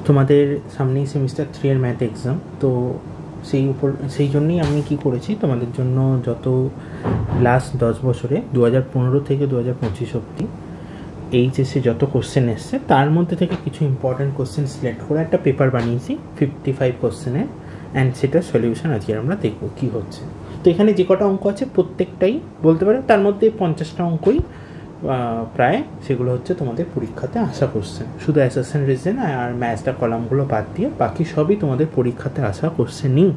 তোমাদের সামনেই সেমিস্টার 3 এর ম্যাথ এক্সাম, তো সেই জন্যই আমি কি করেছি তোমাদের জন্য যত লাস্ট 10 বছরে 2015 থেকে 2025 অবধি এইচএসে যত কোশ্চেন এসছে তার মধ্যে থেকে কিছু ইম্পর্টেন্ট কোশ্চেন সিলেক্ট করে একটা পেপার বানিয়েছি 55 কোশ্চেনের, অ্যান্ড সেটার সলিউশন আজকে আমরা দেখব কী হচ্ছে। তো এখানে যে কটা অঙ্ক আছে প্রত্যেকটাই বলতে পারো তার মধ্যে 50টা অঙ্কই প্রায় সেগুলো হচ্ছে তোমাদের পরীক্ষাতে আসা কোশ্চেন, শুধু অ্যাসারশন রিজন আর ম্যাথসটা কলামগুলো বাদ দিয়ে বাকি সবই তোমাদের পরীক্ষাতে আসা কোশ্চেনই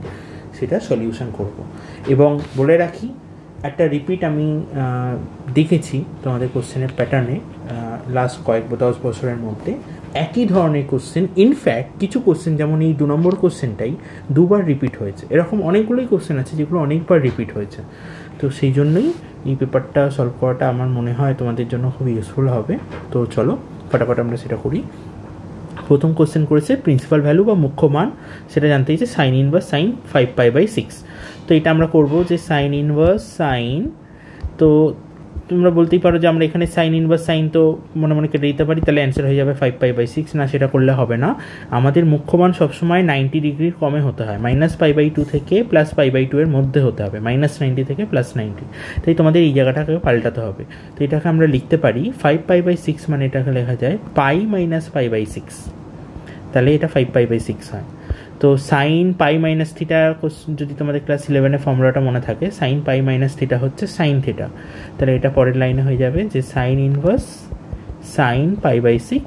সেটা সলিউশন করব। এবং বলে রাখি একটা রিপিট আমি দেখেছি তোমাদের কোশ্চেনের প্যাটার্নে লাস্ট 10 বছরের মধ্যে একই ধরনের কোশ্চেন, ইনফ্যাক্ট কিছু কোশ্চেন যেমন এই 2 নম্বর কোশ্চেনটাই দুবার রিপিট হয়েছে, এরকম অনেকগুলোই কোশ্চেন আছে যেগুলো অনেকবার রিপিট হয়েছে। তো সেই জন্যই এই পেপারটা সলভ করাটা আমার মনে হয় তোমাদের জন্য খুব ইউজফুল হবে। তো চলো ফটাফট আমরা সেটা করি। প্রথম কোশ্চেন করেছে প্রিন্সিপাল ভ্যালু বা মুখ্য মান, সেটা জানতে চাইছে সাইন ইনভার্স সাইন 5π/6। তো এটা আমরা করব যে সাইন ইনভার্স সাইন, তো তোমরা বলতেই পারো যে আমরা এখানে সাইন ইনভার্স সাইন তো মনে মনে কেটে দিতে পারি, তাহলে অ্যান্সার হয়ে যাবে 5π/6। না, সেটা করলে হবে না, আমাদের মুখ্য মান সবসময় 90 ডিগ্রির কমে হতে হয়, -π/2 থেকে +π/2 এর মধ্যে হতে হবে, -90 থেকে +90। তাই তোমাদের এই জায়গাটাকে পাল্টাতে হবে। তো এটাকে আমরা লিখতে পারি 5π/6 মানে এটাকে লেখা যায় π - π/6, তাহলে এটা 5π/6 হয়। তো সাইন পাই মাইনাস থিটা যদি তোমাদের ক্লাস 11-এ ফর্মুলাটা মনে থাকে, সাইন পাই মাইনাস থিটা হচ্ছে সাইন থিটা, তাহলে এটা পরের লাইনে হয়ে যাবে যে সাইন ইনভার্স সাইন π/6।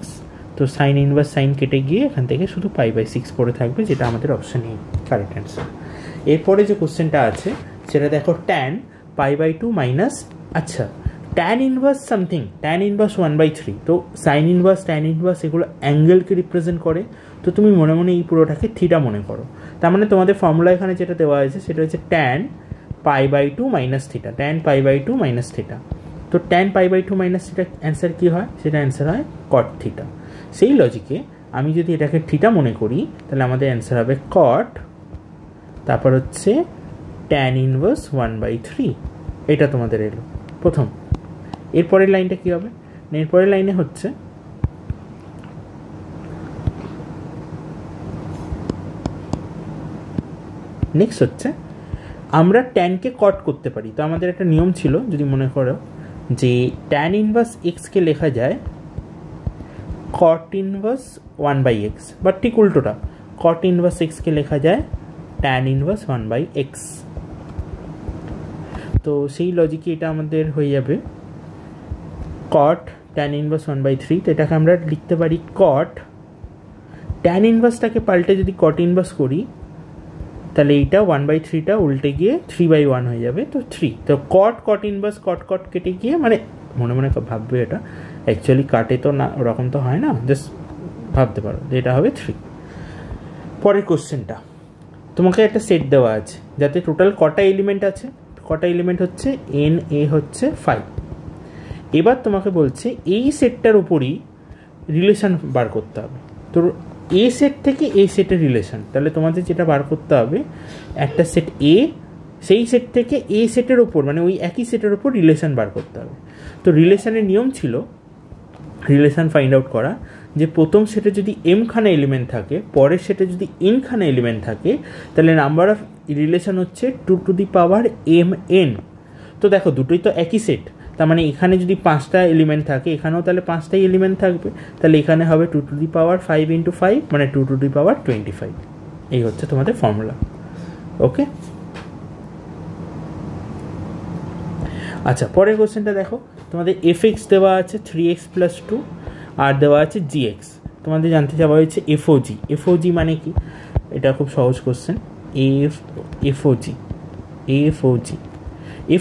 তো সাইন ইনভার্স সাইন কেটে গিয়ে এখান থেকে শুধু π/6 পড়ে থাকবে, যেটা আমাদের অপশন এ কারেক্ট অ্যান্সার। এরপরে যে কোশ্চেনটা আছে সেটা দেখো ট্যান π/2 মাইনাস, আচ্ছা tan inverse something, tan inverse 1/3। তো সাইন ইনভার্স ট্যান ইনভার্স এগুলো অ্যাঙ্গেলকে রিপ্রেজেন্ট করে, তো তুমি মনে মনে এই পুরোটাকে থিটা মনে করো। তার মানে তোমাদের ফর্মুলা এখানে যেটা দেওয়া হয়েছে সেটা হচ্ছে tan π/2 minus theta, tan π/2 minus theta. তো ট্যান π/2 মাইনাস থিটা অ্যান্সার কী হয়? সেটা অ্যান্সার হয় কট থিটা। সেই লজিকে আমি যদি এটাকে থিটা মনে করি তাহলে আমাদের অ্যান্সার হবে কট, তারপর হচ্ছে ট্যান ইনভার্স 1/3। এটা তোমাদের এলো প্রথম। এরপরের লাইনটা কী হবে? এরপরের লাইনে হচ্ছে নেক্সট হচ্ছে আমরা ট্যানকে কট করতে পারি। তো আমাদের একটা নিয়ম ছিল, যদি মনে করো, যে ট্যান ইনভার্স এক্সকে লেখা যায় কট ইনভার্স 1/x, বা ঠিক উল্টোটা, কট ইনভার্স এক্সকে লেখা যায় ট্যান ইনভার্স 1/x। তো সেই লজিকে এটা আমাদের হয়ে যাবে কট ট্যান ইনভার্স 1/3। তো এটাকে আমরা লিখতে পারি কট, ট্যান ইনভার্সটাকে পাল্টে যদি কট ইনভার্স করি তাহলে এইটা 1/3টা উল্টে গিয়ে 3/1 হয়ে যাবে, তো 3। তো কট ইনভার্স কট কেটে গিয়ে, মানে মনে মনে ভাববে এটা অ্যাকচুয়ালি কাটে তো না, ওরকম তো হয় না, জাস্ট ভাবতে পারো যে এটা হবে 3। পরের কোশ্চেনটা, তোমাকে একটা সেট দেওয়া আছে যাতে টোটাল কটা এলিমেন্ট আছে, কটা এলিমেন্ট হচ্ছে NA হচ্ছে 5। এবার তোমাকে বলছে এই সেটটার উপরই রিলেশন বার করতে হবে। তো এ সেট থেকে এ সেটের রিলেশন, তাহলে তোমাদের যেটা বার করতে হবে একটা সেট এ, সেই সেট থেকে এ সেটের ওপর, মানে ওই একই সেটের ওপর রিলেশন বার করতে হবে। তো রিলেশনের নিয়ম ছিল রিলেশন ফাইন্ড আউট করা, যে প্রথম সেটে যদি m খানা এলিমেন্ট থাকে, পরের সেটে যদি n খানা এলিমেন্ট থাকে, তাহলে নাম্বার অফ রিলেশন হচ্ছে 2 mn। তো দেখো দুটোই তো একই সেট, তার মানে এখানে যদি 5টা এলিমেন্ট থাকে এখানেও তাহলে 5টাই এলিমেন্ট থাকবে, তাহলে এখানে হবে 2 টু দি পাওয়ার 5 × 5 মানে 2 টু দি পাওয়ার 25। এই হচ্ছে তোমাদের ফর্মুলা। ওকে, আচ্ছা পরের কোশ্চেনটা দেখো, তোমাদের fx দেওয়া আছে 3x + 2 আর দেওয়া আছে gx। তোমাদের জানতে চাওয়া হয়েছে FOG। FOG মানে কি? এটা খুব সহজ কোশ্চেন।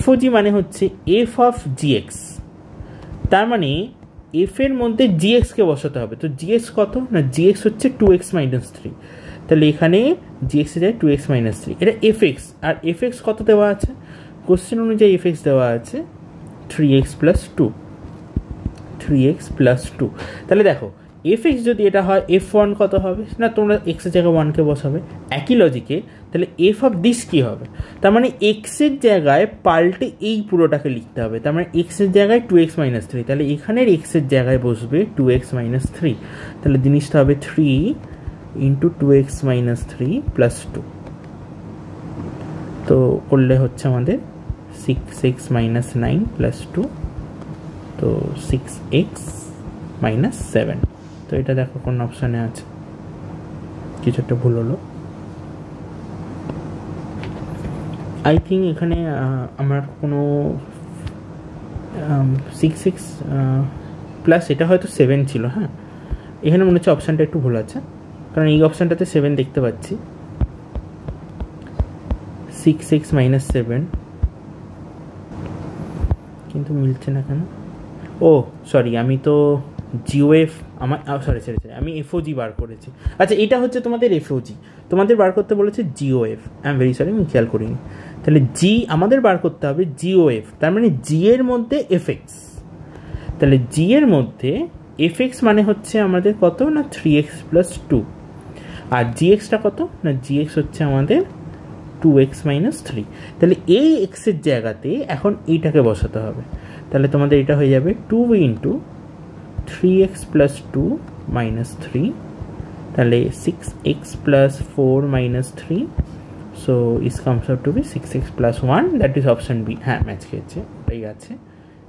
FOG মানে হচ্ছে f অফ gx, তার মানে f এর মধ্যে gx কে বসাতে হবে। তো gx কত না, gx হচ্ছে 2x - 3, তাহলে এখানে gx এ যায় 2x - 3, এটা fx। আর fx কত দেওয়া আছে? কোশ্চেন অনুযায়ী fx দেওয়া আছে 3x + 2, 3x + 2। তাহলে দেখো fx যদি এটা হয় f1 কত হবে না, তোমরা x এর জায়গায় 1কে বসাবে। একই লজিকে তাহলে f অফ দিস কী হবে? তার মানে x এর জায়গায় পাল্টে এই পুরোটাকে লিখতে হবে, তার মানে x এর জায়গায় 2x - 3, তাহলে এখানের x এর জায়গায় বসবে 2x - 3, তাহলে জিনিসটা হবে 3 ইন্টু 2x মাইনাস 3 প্লাস 2, তো করলে হচ্ছে আমাদের 6x মাইনাস 9 প্লাস 2, তো 6x মাইনাস 7। তো এটা দেখো কোন অপশানে আছে, কিছু একটা ভুল হলো। আই থিঙ্ক এখানে আমার কোনো 6x প্লাস এটা হয়তো 7 ছিল। হ্যাঁ, এখানে মনে হচ্ছে অপশানটা একটু ভুল আছে, কারণ এই অপশানটাতে 7 দেখতে পাচ্ছি। 6x মাইনাস 7 কিন্তু মিলছে না কেন? ও সরি, আমি তো জিওএফ আমার সরি আমি এফওজি বার করেছি। আচ্ছা, এটা হচ্ছে তোমাদের এফওজি, তোমাদের বার করতে বলেছে জিওএফ। আই এম ভেরি সরি, আমি খেয়াল করিনি। তাহলে জি আমাদের বার করতে হবে জিওএফ, তার মানে জি এর মধ্যে এফএক্স। তাহলে জি এর মধ্যে এফএক্স মানে হচ্ছে আমাদের কত না 3x প্লাস 2, আর জিএক্সটা কত না জিএক্স হচ্ছে আমাদের 2x মাইনাস 3। তাহলে এই এক্সের জায়গাতে এখন এইটাকে বসাতে হবে। তাহলে তোমাদের এটা হয়ে যাবে 2 ইন্টু 3x প্লাস 2 মাইনাস 3, তাহলে 6x plus 4 minus 3, so is comes out to be 6x plus 1, that is option B. হ্যাঁ, ম্যাচ খেয়েছে, এটাই আছে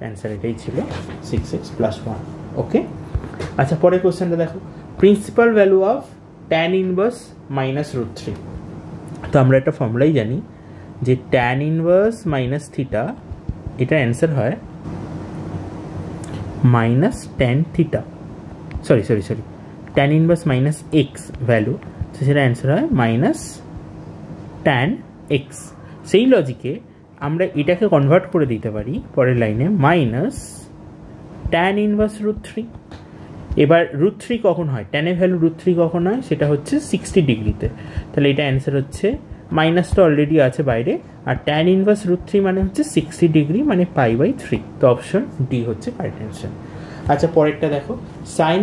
অ্যান্সার, এটাই ছিল 6x প্লাস 1। ওকে, আচ্ছা পরের কোশ্চেনটা দেখো, principal value of tan inverse minus root 3। তো আমরা একটা ফর্মুলাই জানি যে ট্যান ইনভার্স মাইনাস থিটা, এটা অ্যান্সার হয় minus tan theta, sorry tan inverse minus x value, তো সেটা অ্যান্সার হয় মাইনাস ট্যান এক্স। সেই লজিকে আমরা এটাকে কনভার্ট করে দিতে পারি পরের লাইনে মাইনাস ট্যান ইনভার্স রুট 3। এবার রুট 3 কখন হয়, ট্যানের ভ্যালু রুট 3 কখন হয়, সেটা হচ্ছে 60 ডিগ্রিতে। তাহলে এটা অ্যান্সার হচ্ছে, মাইনাসটা অলরেডি আছে বাইরে, আর ট্যান ইনভার্স রুট 3 মানে হচ্ছে 60 ডিগ্রি, মানে π/3। তো অপশন ডি হচ্ছে কারেক্ট অ্যান্সার। আচ্ছা পরেরটা দেখো, sign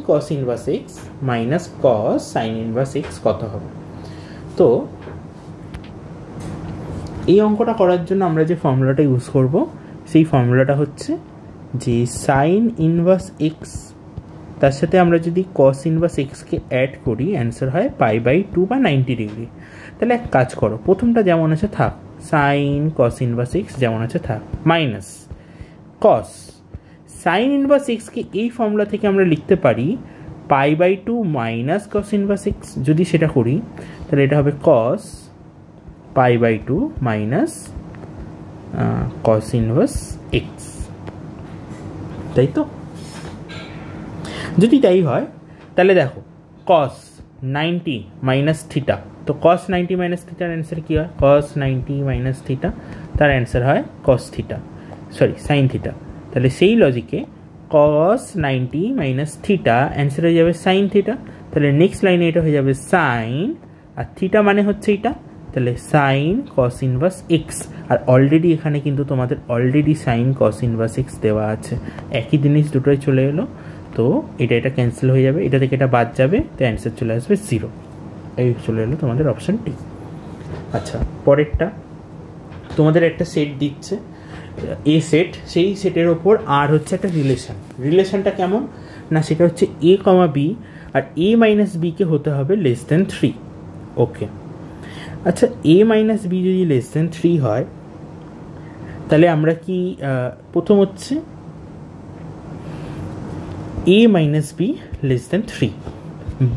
cos inverse x minus cos sign inverse x কত হবে? তো এই অঙ্কটা করার জন্য আমরা যে ফর্মুলাটা ইউজ করব, সেই ফর্মুলাটা হচ্ছে যে সাইন ইনভার্স এক্স তার সাথে আমরা যদি কস ইনভার্স এক্সকে অ্যাড করি, অ্যান্সার হয় π/2 বা 90 ডিগ্রি। তাহলে এক কাজ করো, প্রথমটা যেমন আছে থাক, সাইন কস ইনভার্স এক্স যেমন আছে থাক, মাইনাস কস সাইন ইনভার্স এক্সকে এই ফর্মুলা থেকে আমরা লিখতে পারি π/2 মাইনাস কস ইনভার্স এক্স। যদি সেটা করি তাহলে এটা হবে কস π/2 মাইনাস কস ইনভার্স এক্স, তাই তো? যদি তাই হয় তাহলে দেখো কস 90 মাইনাস থিটা, তো কস 90 মাইনাস থিটার অ্যান্সার কী হয়? কস 90 মাইনাস থিটা, তার অ্যান্সার হয় cos theta, sorry sine theta. তাহলে সেই লজিকে কস 90 মাইনাস থিটা অ্যান্সার হয়ে যাবে সাইন থিটা। তাহলে নেক্সট লাইনে এটা হয়ে যাবে সাইন, আর থিটা মানে হচ্ছে এটা, তাহলে সাইন কস ইনভার্স এক্স। আর অলরেডি এখানে কিন্তু তোমাদের already sign cos inverse x দেওয়া আছে, একই জিনিস দুটোই চলে এলো। তো এটা ক্যান্সেল হয়ে যাবে, এটা থেকে এটা বাদ যাবে, তো অ্যান্সার চলে আসবে 0। এই চলে এলো তোমাদের অপশান ডি। আচ্ছা পরেরটা, তোমাদের একটা সেট দিচ্ছে এ সেট, সেই সেটের ওপর আর হচ্ছে একটা রিলেশনটা কেমন না, সেটা হচ্ছে এ কমা বি, আর এ মাইনাস বিকে হতে হবে লেস দেন 3। ওকে, আচ্ছা এ মাইনাস বি যদি লেস দেন 3 হয়, তাহলে আমরা কি প্রথম হচ্ছে A minus B less than 3,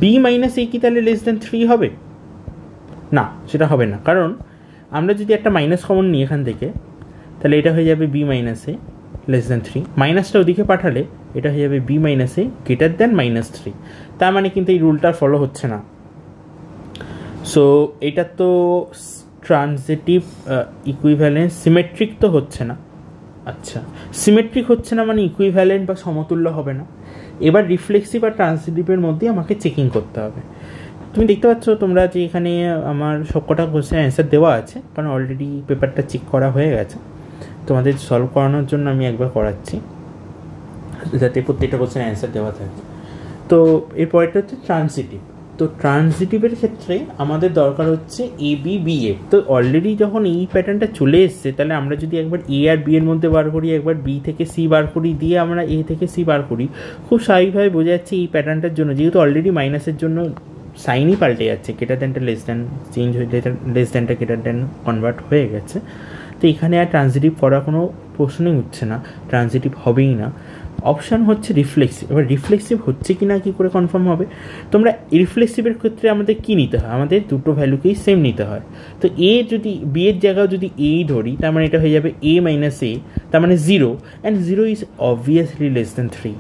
B minus A কি তাহলে লেস দেন 3 হবে? না, সেটা হবে না, কারণ আমরা যদি একটা মাইনাস কমন নিই এখান থেকে, তাহলে এটা হয়ে যাবে বি মাইনাস এ লেস দেন 3, মাইনাসটা ওদিকে পাঠালে এটা হয়ে যাবে বি মাইনাস এ গ্রেটার দেন -3। তার মানে কিন্তু এই রুলটা ফলো হচ্ছে না। সো এটা তো ট্রানজিটিভ ইকুইভ্যালেন্স, সিমেট্রিক তো হচ্ছে না। আচ্ছা, সিমেট্রিক হচ্ছে না মানে ইকুইভ্যালেন্ট বা সমতুল্য হবে না। এবার রিফ্লেক্সিভ আর ট্রান্সিটিভের মধ্যে আমাকে চেকিং করতে হবে। তুমি দেখতে পাচ্ছ তোমরা যে এখানে আমার সবকটা কোশ্চেন অ্যান্সার দেওয়া আছে, কারণ অলরেডি পেপারটা চেক করা হয়ে গেছে। তোমাদের সলভ করানোর জন্য আমি একবার করাচ্ছি, যাতে প্রত্যেকটা কোশ্চেন অ্যান্সার দেওয়া থাকে। তো এরপরেরটা হচ্ছে ট্রান্সিটিভ। তো ট্রানজিটিভের ক্ষেত্রে আমাদের দরকার হচ্ছে এ বি বি এ। তো অলরেডি যখন এই প্যাটার্নটা চলে এসছে, তাহলে আমরা যদি একবার এ আর বি এর মধ্যে বার করি, একবার বি থেকে সি বার করি, দিয়ে আমরা এ থেকে সি বার করি, খুব স্বাভাবিকভাবে বোঝা যাচ্ছে এই প্যাটার্নটার জন্য, যেহেতু অলরেডি মাইনাসের জন্য সাইনই পাল্টে যাচ্ছে, গ্রেটার দ্যানটা লেস দ্যান চেঞ্জ হয়ে, লেস দ্যানটা গ্রেটার দ্যান কনভার্ট হয়ে গেছে, তো এখানে আর ট্রানজিটিভ করার কোনো প্রশ্নই উঠছে না, ট্রানজিটিভ হবেই না। অপশান হচ্ছে রিফ্লেক্সিভ। এবার রিফ্লেক্সিভ হচ্ছে কি না কী করে কনফার্ম হবে? তোমরা রিফ্লেক্সিভের ক্ষেত্রে আমাদের কী নিতে হয়? আমাদের দুটো ভ্যালুকেই সেম নিতে হয়। তো এ যদি বি এর জায়গায় যদি এই ধরি, তার মানে এটা হয়ে যাবে এ মাইনাস এ, তার মানে 0, and 0 is obviously less than 3।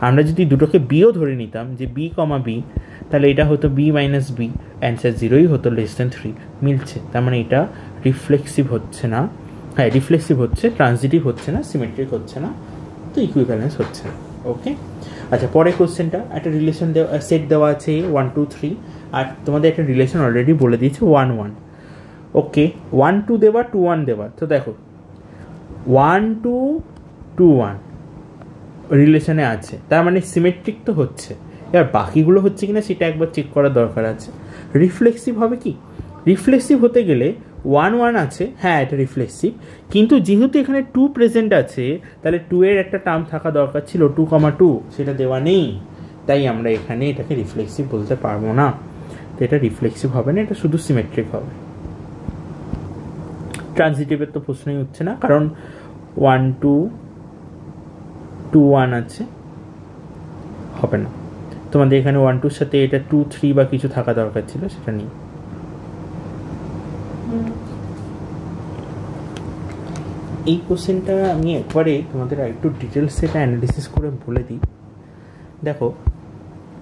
আমরা যদি দুটোকে বিও ধরে নিতাম, যে বি কমা বি, তাহলে এটা হতো বি মাইনাস বি, অ্যান্সার 0ই হতো, লেস দ্যান 3 মিলছে। তার মানে এটা রিফ্লেক্সিভ হচ্ছে না, হ্যাঁ রিফ্লেক্সিভ হচ্ছে, ট্রানজিটিভ হচ্ছে না, সিমেট্রিক হচ্ছে না, তো ইকুইভ্যালেন্স হচ্ছে না। ওকে, আচ্ছা পরের কোশ্চেনটা, একটা রিলেশন দেওয়া, সেট দেওয়া আছে 1 2 3, আর তোমাদের একটা রিলেশন অলরেডি বলে দিয়েছে 1 1। ওকে, 1 2 দেওয়া, 2 1 দেওয়া। তো দেখো 1 2 2 1 রিলেশনে আছে, তার মানে সিমেট্রিক তো হচ্ছে। এবার বাকিগুলো হচ্ছে কিনা সেটা একবার চেক করার দরকার আছে। রিফ্লেক্সিভ হবে কি? রিফ্লেক্সিভ হতে গেলে 1 1 আছে, হ্যাঁ এটা রিফ্লেক্সিভ, কিন্তু যেহেতু এখানে 2 প্রেজেন্ট আছে, তাহলে 2 এর একটা টার্ম থাকা দরকার ছিল 2,2, সেটা দেওয়া নেই, তাই আমরা এখানে এটাকে রিফ্লেক্সিভ বলতে পারবো না। তো এটা রিফ্লেক্সিভ হবে না, এটা শুধু সিমেট্রিক হবে। ট্রানজিটিভের তো প্রশ্নই উঠছে না, কারণ 1 2 2 1 আছে, হবে না। তোমাদের এখানে 1 2 সাথে এটা 2 3 বা কিছু থাকা দরকার ছিল, সেটা নেই। এই কোশ্চেনটা আমি একবারে তোমাদের একটু ডিটেলস এটা অ্যানালিসিস করে বলে দিই। দেখো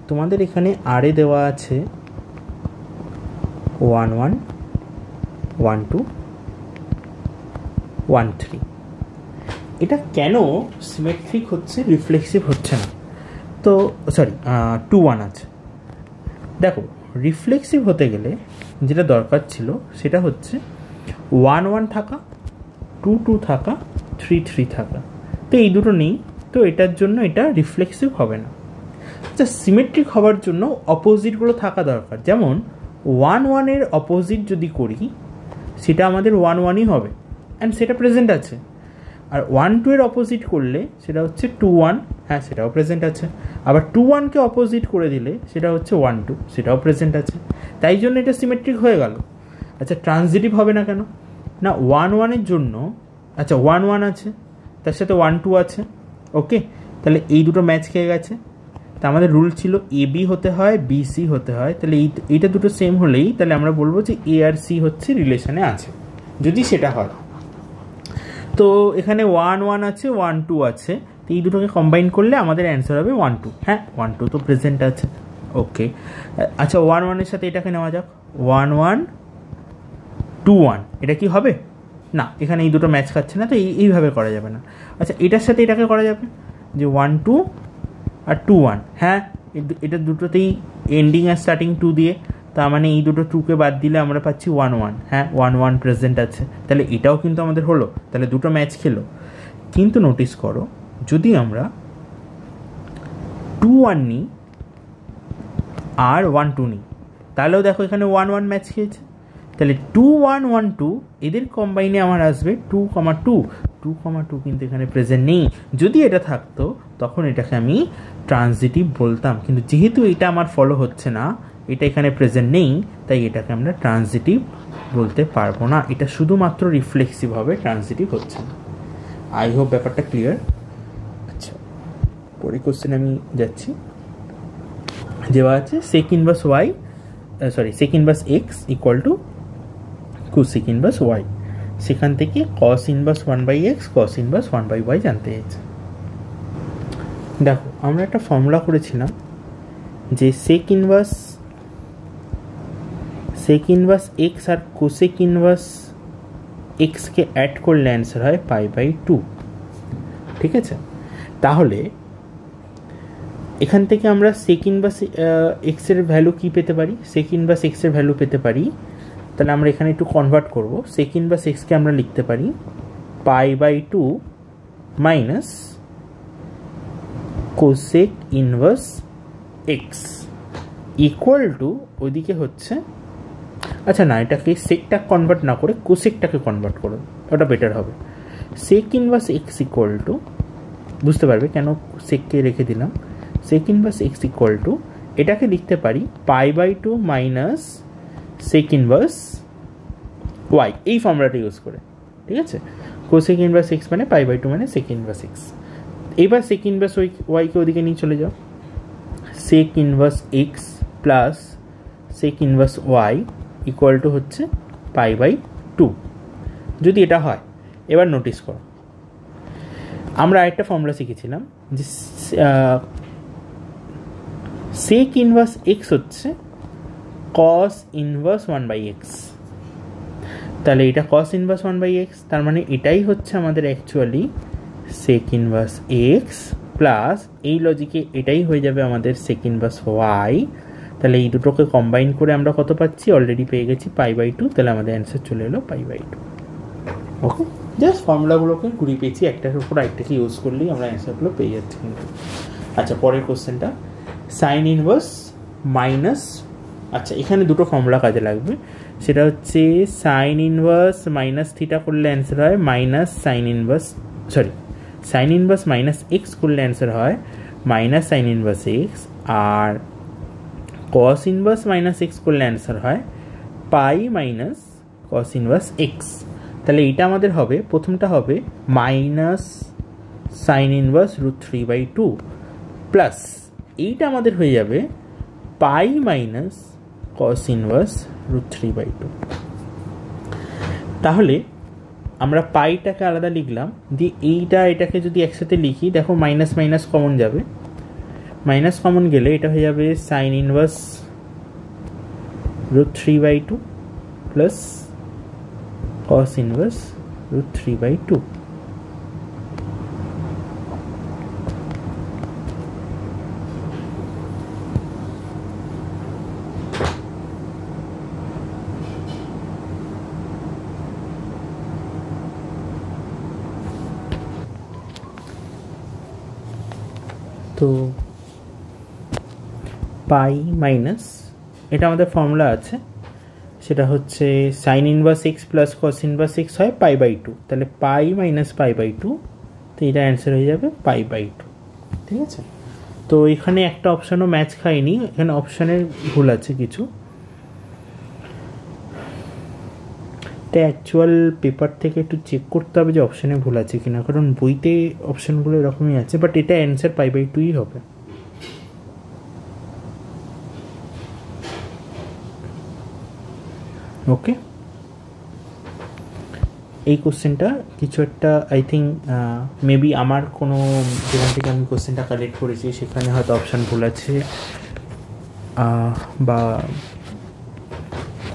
তোমাদের এখানে আরে দেওয়া আছে 1 1 1 2 1 3। এটা কেন সিমেট্রিক হচ্ছে, রিফ্লেক্সিভ হচ্ছে না? তো সরি 2 1 আছে। দেখো রিফ্লেক্সিভ হতে গেলে যেটা দরকার ছিল সেটা হচ্ছে 1 1 থাকা, 2 2 থাকা, 3 3 থাকা। তো এই দুটো নেই, তো এটার জন্য এটা রিফ্লেক্সিভ হবে না। আচ্ছা সিমেট্রিক হওয়ার জন্য অপোজিটগুলো থাকা দরকার, যেমন 1 1 এর অপোজিট যদি করি, সেটা আমাদের 1 1ই হবে, অ্যান্ড সেটা প্রেজেন্ট আছে। আর 1 2 এর অপোজিট করলে সেটা হচ্ছে 2 1, হ্যাঁ সেটাও প্রেজেন্ট আছে। আবার 2 1কে অপোজিট করে দিলে সেটা হচ্ছে 1 2, সেটাও প্রেজেন্ট আছে। তাই জন্য এটা সিমেট্রিক হয়ে গেল। আচ্ছা ট্রানজিটিভ হবে না কেন? না 1 1 এর জন্য, আচ্ছা 1 1 আছে, তার সাথে 1 2 আছে, ওকে, তাহলে এই দুটো ম্যাচ খেয়ে গেছে। তা আমাদের রুল ছিল এ বি হতে হয়, বি সি হতে হয়, তাহলে এইটা দুটো সেম হলেই তাহলে আমরা বলবো যে এ আর সি হচ্ছে রিলেশনে আছে, যদি সেটা হয়। তো এখানে 1 1 আছে, 1 2 আছে, তো এই দুটোকে কম্বাইন করলে আমাদের অ্যান্সার হবে 1 2। হ্যাঁ 1 2 তো প্রেজেন্ট আছে, ওকে। আচ্ছা 1 1 এর সাথে এটাকে নেওয়া যাক, 1 1 2 1, এটা কি হবে? না, এখানে এই দুটো ম্যাচ খাচ্ছে না, তো এইভাবে করা যাবে না। আচ্ছা এটার সাথে এটাকে করা যাবে, যে 1 2 আর 2 1, হ্যাঁ এটা দুটোতেই এন্ডিং আর স্টার্টিং 2 দিয়ে, তার মানে এই দুটো 2কে বাদ দিলে আমরা পাচ্ছি 1 1, হ্যাঁ 1 1 প্রেজেন্ট আছে, তাহলে এটাও কিন্তু আমাদের হলো, তাহলে দুটো ম্যাচ খেলো। কিন্তু নোটিস করো, যদি আমরা 2 1 নিই আর 1 2 নিই, তাহলেও দেখো এখানে 1 1 ম্যাচ খেয়েছে, তাহলে 2 1 1 2 এদের কম্বাইনে আমার আসবে 2,2। 2,2 কিন্তু এখানে প্রেজেন্ট নেই। যদি এটা থাকতো তখন এটাকে আমি ট্রানজিটিভ বলতাম, কিন্তু যেহেতু এটা আমার ফলো হচ্ছে না, এটা এখানে প্রেজেন্ট নেই, তাই এটাকে আমরা ট্রানজিটিভ বলতে পারবো না। এটা শুধুমাত্র রিফ্লেক্সিভ হবে, ট্রানজিটিভ হচ্ছে না। আই হোপ ব্যাপারটা ক্লিয়ার। আচ্ছা পরের কোশ্চেন আমি যাচ্ছি, দেওয়া আছে sec inverse y, sorry sec inverse x equal to cosec inverse y. সেখান থেকে cos inverse 1/x, cos inverse 1/y জানতে চাইছে। দেখো আমরা একটা ফর্মুলা করেছিলাম যে সেক ইনভার্স এক্স আর কোসেক ইনভার্স এক্সকে অ্যাড করলে অ্যান্সার হয় π/2, ঠিক আছে? তাহলে এখান থেকে আমরা সেক ইনভার্স এক্সের ভ্যালু কী পেতে পারি? সেক ইনভার্স এক্সের ভ্যালু পেতে পারি, তাহলে আমরা এখানে একটু কনভার্ট করব। সেক ইনভার্স এক্সকে আমরা লিখতে পারি π/2 minus cosec inverse x, equal to ওইদিকে হচ্ছে, আচ্ছা না, এটাকে সেকটা কনভার্ট না করে কোসেকটাকে কনভার্ট করুন, ওটা বেটার হবে। Sec inverse x equal to, বুঝতে পারবে কেন সেককে রেখে দিলাম, sec inverse x equal to এটাকে লিখতে পারি π/2 মাইনাস সেক ইনভার্স ওয়াই, এই ফর্মুলাটা ইউজ করে, ঠিক আছে। কোসেক ইনভার্স এক্স মানে π/2 মানে সেক ইনভার্স এক্স। এবার সেক ইনভার্স ওয়াইকে ওদিকে নিয়ে চলে যাও, sec inverse x plus sec inverse y equal to হচ্ছে π/2 যদি এটা হয়। এবার নোটিস করো, আমরা আরেকটা ফর্মুলা শিখেছিলাম যে সেক ইনভার্স এক্স হচ্ছে কস ইনভার্স 1/x, তাহলে এটা কস ইনভার্স 1/x, তার মানে এটাই হচ্ছে আমাদের actually sec inverse x plus এই লজিকে এটাই হয়ে যাবে আমাদের সেক ইনভার্স ওয়াই। তাহলে এই দুটোকে কম্বাইন করে আমরা কত পাচ্ছি, অলরেডি পেয়ে গেছি π/2, তাহলে আমাদের অ্যান্সার চলে এলো π/2। ওকে, জাস্ট ফর্মুলাগুলোকে ঘুরিয়ে পেয়েছি, একটার উপর আরেকটাকে ইউজ করলেই আমরা অ্যান্সারগুলো পেয়ে যাচ্ছি কিন্তু। আচ্ছা, পরের কোশ্চেনটা সাইন ইনভার্স মাইনাস, আচ্ছা এখানে দুটো ফর্মুলা কাজে লাগবে, সেটা হচ্ছে সাইন ইনভার্স মাইনাস থিটা করলে অ্যান্সার হয় minus sine inverse, sorry sign inverse minus x করলে অ্যান্সার হয় মাইনাস সাইন ইনভার্স এক্স, আর কস ইনভার্স মাইনাস এক্স করলে অ্যান্সার হয় পাই মাইনাস কস ইনভার্স এক্স। তাহলে এটা আমাদের হবে, প্রথমটা হবে মাইনাস সাইন ইনভার্স √3/2 প্লাস এইটা আমাদের হয়ে যাবে পাই মাইনাস কস ইনভার্স √3/2। তাহলে আমরা পাইটাকে আলাদা লিখলাম, দিয়ে এইটা এটাকে যদি একসাথে লিখি, দেখো মাইনাস মাইনাস কমন যাবে, মাইনাস কমন গেলে এটা হয়ে যাবে sign inverse √3/2 plus cos inverse √3/2। তো পাই মাইনাস, এটা আমাদের ফর্মুলা আছে, সেটা হচ্ছে sign inverse x plus cos inverse x হয় π/2, তাহলে পাই মাইনাস π/2, তো এটা অ্যান্সার হয়ে যাবে π/2, ঠিক আছে। তো এখানে একটা অপশানও ম্যাচ খায়নি, এখানে অপশানের ভুল আছে কিছু, এটা অ্যাকচুয়াল পেপার থেকে একটু চেক করতে হবে যে অপশানে ভুল আছে কিনা, কারণ বইতে অপশানগুলো এরকমই আছে, বাট এটা অ্যান্সার π/2ই হবে। ওকে, এই কোশ্চেনটা কিছু একটা আই থিঙ্ক মেবি আমার কোনো যেখান থেকে আমি কোশ্চেনটা কালেক্ট করেছি সেখানে হয়তো অপশান ভুল আছে বা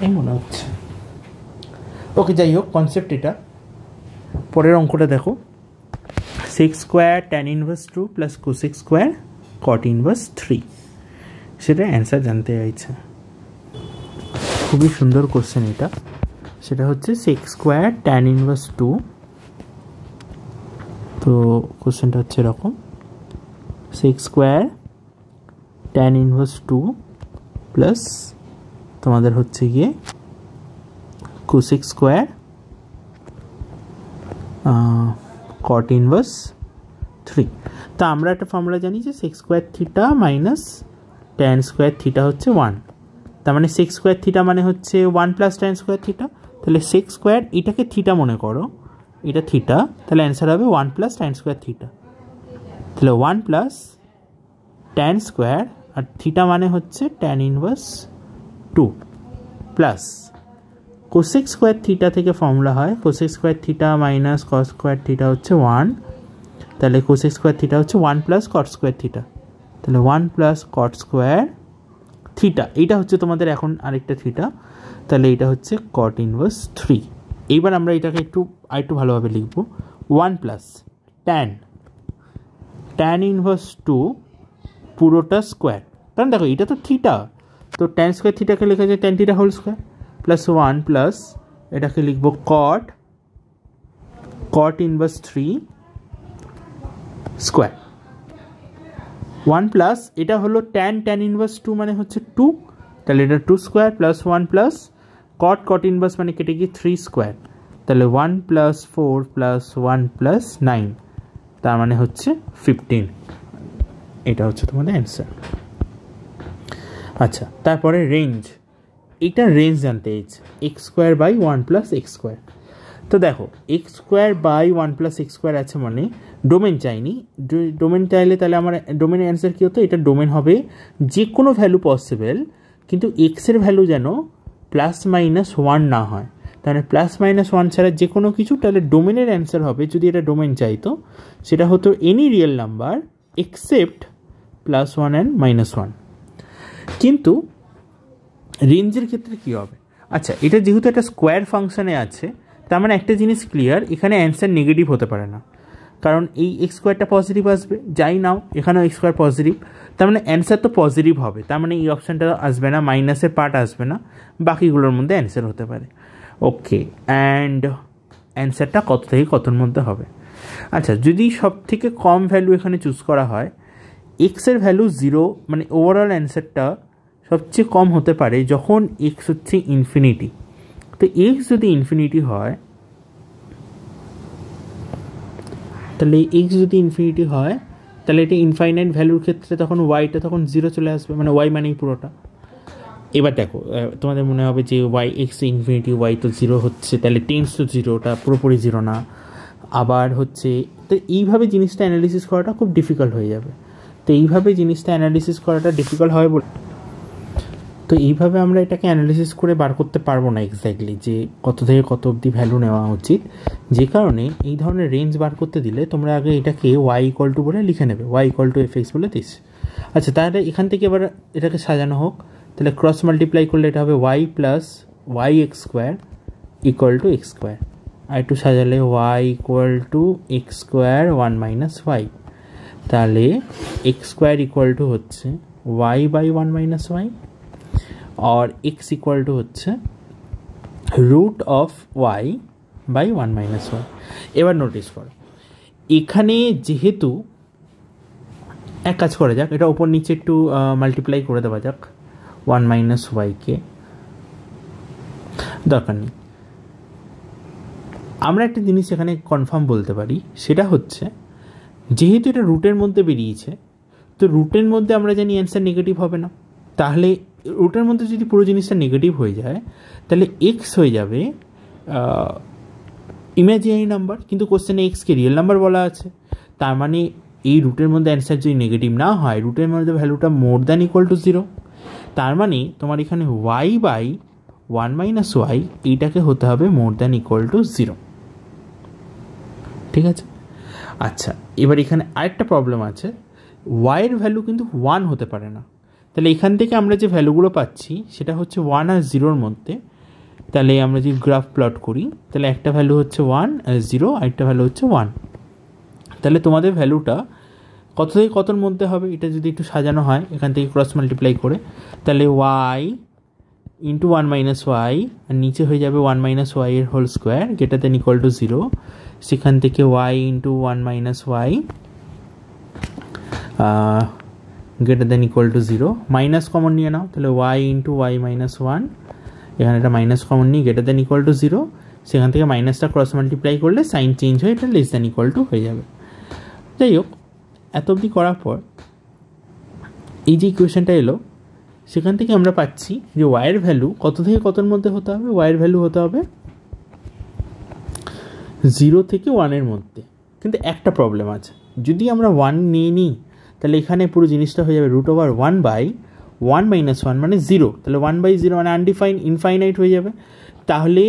এই মনে হচ্ছে। ওকে, যাই হোক, কনসেপ্ট এটা। পরের অঙ্কটা দেখো, sec square tan inverse 2 plus cosec square cot inverse 3, সেটা অ্যান্সার জানতে চাইছে। খুবই সুন্দর কোশ্চেন এটা, সেটা হচ্ছে সেক স্কোয়ার ট্যান ইনভার্স 2, তো কোশ্চেনটা হচ্ছে এরকম, sec square tan inverse 2 plus তোমাদের হচ্ছে গিয়ে কোসেক স্কোয়ার কট ইনভার্স 3। তা আমরা একটা ফর্মুলা জানি যে sec square theta minus tan square theta হচ্ছে 1, তার মানে সেক স্কোয়ার থিটা মানে হচ্ছে 1 প্লাস ট্যান স্কোয়ার থিটা, তাহলে সেক স্কোয়ার এটাকে থিটা মনে করো, এটা থিটা, তাহলে অ্যান্সার হবে 1 প্লাস ট্যান স্কোয়ার থিটা, তাহলে 1 প্লাস ট্যান স্কোয়ার, আর থিটা মানে হচ্ছে tan inverse 2 plus cosec square theta থেকে ফর্মুলা হয় cosec square theta minus cos square theta হচ্ছে 1, তাহলে কোসেক স্কোয়ার থিটা হচ্ছে 1 প্লাস কট স্কোয়ার থিটা, তাহলে 1 প্লাস কট স্কোয়ার থিটা, এইটা হচ্ছে তোমাদের এখন আরেকটা থিটা, তাহলে এটা হচ্ছে কট ইনভার্স 3। এইবার আমরা এটাকে আরেকটু ভালোভাবে লিখব, 1 প্লাস ট্যান ইনভার্স 2 পুরোটা স্কোয়ার, কারণ দেখো এটা তো থিটা, তো ট্যান স্কোয়ার থিটাকে লেখা যায় tan theta whole square, plus 1 plus এটাকে লিখব কট ইনভার্স 3 স্কোয়ার। 1 প্লাস এটা হলো tan ইনভার্স 2 মানে হচ্ছে 2, তাহলে এটা 2 square plus 1 plus cot inverse মানে কেটে গিয়ে 3 স্কোয়ার, তাহলে 1 প্লাস 4 প্লাস 1 প্লাস 9, তার মানে হচ্ছে 15। এটা হচ্ছে তোমাদের অ্যান্সার। আচ্ছা, তারপরে রেঞ্জ, এটা রেঞ্জ জানতে চাইছে x square by 1 plus x square. তো দেখো x square by 1 plus x square আছে মানে ডোমেন চাইনি, ডোমেন চাইলে তাহলে আমার ডোমেনের অ্যান্সার কী হতো, এটা ডোমেন হবে যে কোনো ভ্যালু পসিবল, কিন্তু এক্সের ভ্যালু যেন +-1 না হয়, তাহলে +-1 ছাড়া যে কোনো কিছু, তাহলে ডোমেনের অ্যান্সার হবে, যদি এটা ডোমেন চাইতো সেটা হতো any real number except +1 and -1। কিন্তু রেঞ্জের ক্ষেত্রে কী হবে, আচ্ছা এটা যেহেতু একটা স্কোয়ার ফাংশানে আছে, তার মানে একটা জিনিস ক্লিয়ার, এখানে অ্যান্সার নেগেটিভ হতে পারে না, কারণ এই এক্স স্কোয়ারটা পজিটিভ আসবে, যাই নাও এখানেও এক্স স্কোয়ার পজিটিভ, তার মানে অ্যান্সার তো পজিটিভ হবে, তার মানে এই অপশানটা আসবে না, মাইনাসের পার্ট আসবে না, বাকিগুলোর মধ্যে অ্যান্সার হতে পারে। ওকে, অ্যান্ড অ্যান্সারটা কত থেকে কতর মধ্যে হবে। আচ্ছা, যদি সব থেকে কম ভ্যালু এখানে চুজ করা হয়, এক্সের ভ্যালু 0, মানে ওভারঅল অ্যান্সারটা সবচেয়ে কম হতে পারে যখন এক্স হচ্ছে ইনফিনিটি। তো এক্স যদি ইনফিনিটি হয়, তাহলে এক্স যদি ইনফিনিটি হয় তাহলে এটা ইনফাইনাইট ভ্যালুর ক্ষেত্রে তখন ওয়াইটা তখন 0 চলে আসবে, মানে ওয়াই মানেই পুরোটা। এবার দেখো তোমাদের মনে হবে যে ওয়াই এক্স ইনফিনিটি ওয়াই তো 0 হচ্ছে, তাহলে টেন্স তো 0, ওটা পুরোপুরি 0 না। আবার হচ্ছে, তো এইভাবে জিনিসটা অ্যানালিসিস করাটা খুব ডিফিকাল্ট হয়ে যাবে, তো এইভাবে জিনিসটা অ্যানালিসিস করাটা ডিফিকাল্ট হয় বলে, তো এইভাবে আমরা এটাকে অ্যানালিসিস করে বার করতে পারবো না এক্স্যাক্টলি যে কত থেকে কত অবধি ভ্যালু নেওয়া উচিত, যে কারণে এই ধরনের রেঞ্জ বার করতে দিলে তোমরা আগে এটাকে y = বলে লিখে নেবে, y = fx বলে দিস। আচ্ছা, তাহলে এখান থেকে এবার এটাকে সাজানো হোক, তাহলে ক্রস মাল্টিপ্লাই করলে এটা হবে y plus y x square = x square, আর একটু সাজালে y = x স্কোয়ার 1 - y, তাহলে x স্কোয়ার হচ্ছে y বাই 1 - y, और x = হচ্ছে √y বাই 1 - y। এবার নোটিস করো এখানে যেহেতু এক কাজ করা যাক, এটা ওপর নিচে একটু মাল্টিপ্লাই করে দেওয়া যাক, 1 - y কে দরকার নেই। আমরা একটা জিনিস এখানে কনফার্ম বলতে পারি, সেটা হচ্ছে যেহেতু এটা রুটের মধ্যে বেরিয়েছে, তো রুটের মধ্যে আমরা জানি অ্যান্সার নেগেটিভ হবে না, তাহলে রুটের মধ্যে যদি পুরো জিনিসটা নেগেটিভ হয়ে যায় তাহলে এক্স হয়ে যাবে ইমাজিনারি নাম্বার, কিন্তু কোশ্চেনে এক্সকে রিয়েল নাম্বার বলা আছে, তার মানে এই রুটের মধ্যে অ্যান্সার যদি নেগেটিভ না হয়, রুটের মধ্যে ভ্যালুটা > 0, তার মানে তোমার এখানে y বাই 1 - y এইটাকে হতে হবে > 0, ঠিক আছে। আচ্ছা, এবার এখানে আরেকটা প্রবলেম আছে, y এর ভ্যালু কিন্তু 1 হতে পারে না, তাহলে এখান থেকে আমরা যে ভ্যালুগুলো পাচ্ছি সেটা হচ্ছে 1 আর 0-র মধ্যে, তাহলে আমরা যদি গ্রাফ প্লট করি তাহলে একটা ভ্যালু হচ্ছে 1 আর 0, আরেকটা ভ্যালু হচ্ছে 1, তাহলে তোমাদের ভ্যালুটা কত থেকে কতর মধ্যে হবে, এটা যদি একটু সাজানো হয় এখান থেকে ক্রস মাল্টিপ্লাই করে, তাহলে y × 1 - y, আর নিচে হয়ে যাবে 1 - y এর হোল স্কোয়ার > 0, সেখান থেকে y × 1 - y > 0, মাইনাস কমন নিয়ে নাও, তাহলে y × y - 1, এখানে এটা মাইনাস কমন নিয়ে > 0, সেখান থেকে মাইনাসটা ক্রস মাল্টিপ্লাই করলে সাইন চেঞ্জ হয়ে এটা <= হয়ে যাবে। যাই হোক, এত অবধি করার পর এই যে ইকুয়েশনটা এলো, সেখান থেকে আমরা পাচ্ছি যে y এর ভ্যালু কত থেকে কতর মধ্যে হতে হবে, y এর ভ্যালু হতে হবে 0 থেকে 1 এর মধ্যে, কিন্তু একটা প্রবলেম আছে, যদি আমরা 1 নিয়ে নিই তাহলে এখানে পুরো জিনিসটা হয়ে যাবে √1 বাই 1 - 1 মানে 0, তাহলে 1/0 মানে ইনফাইনাইট হয়ে যাবে, তাহলে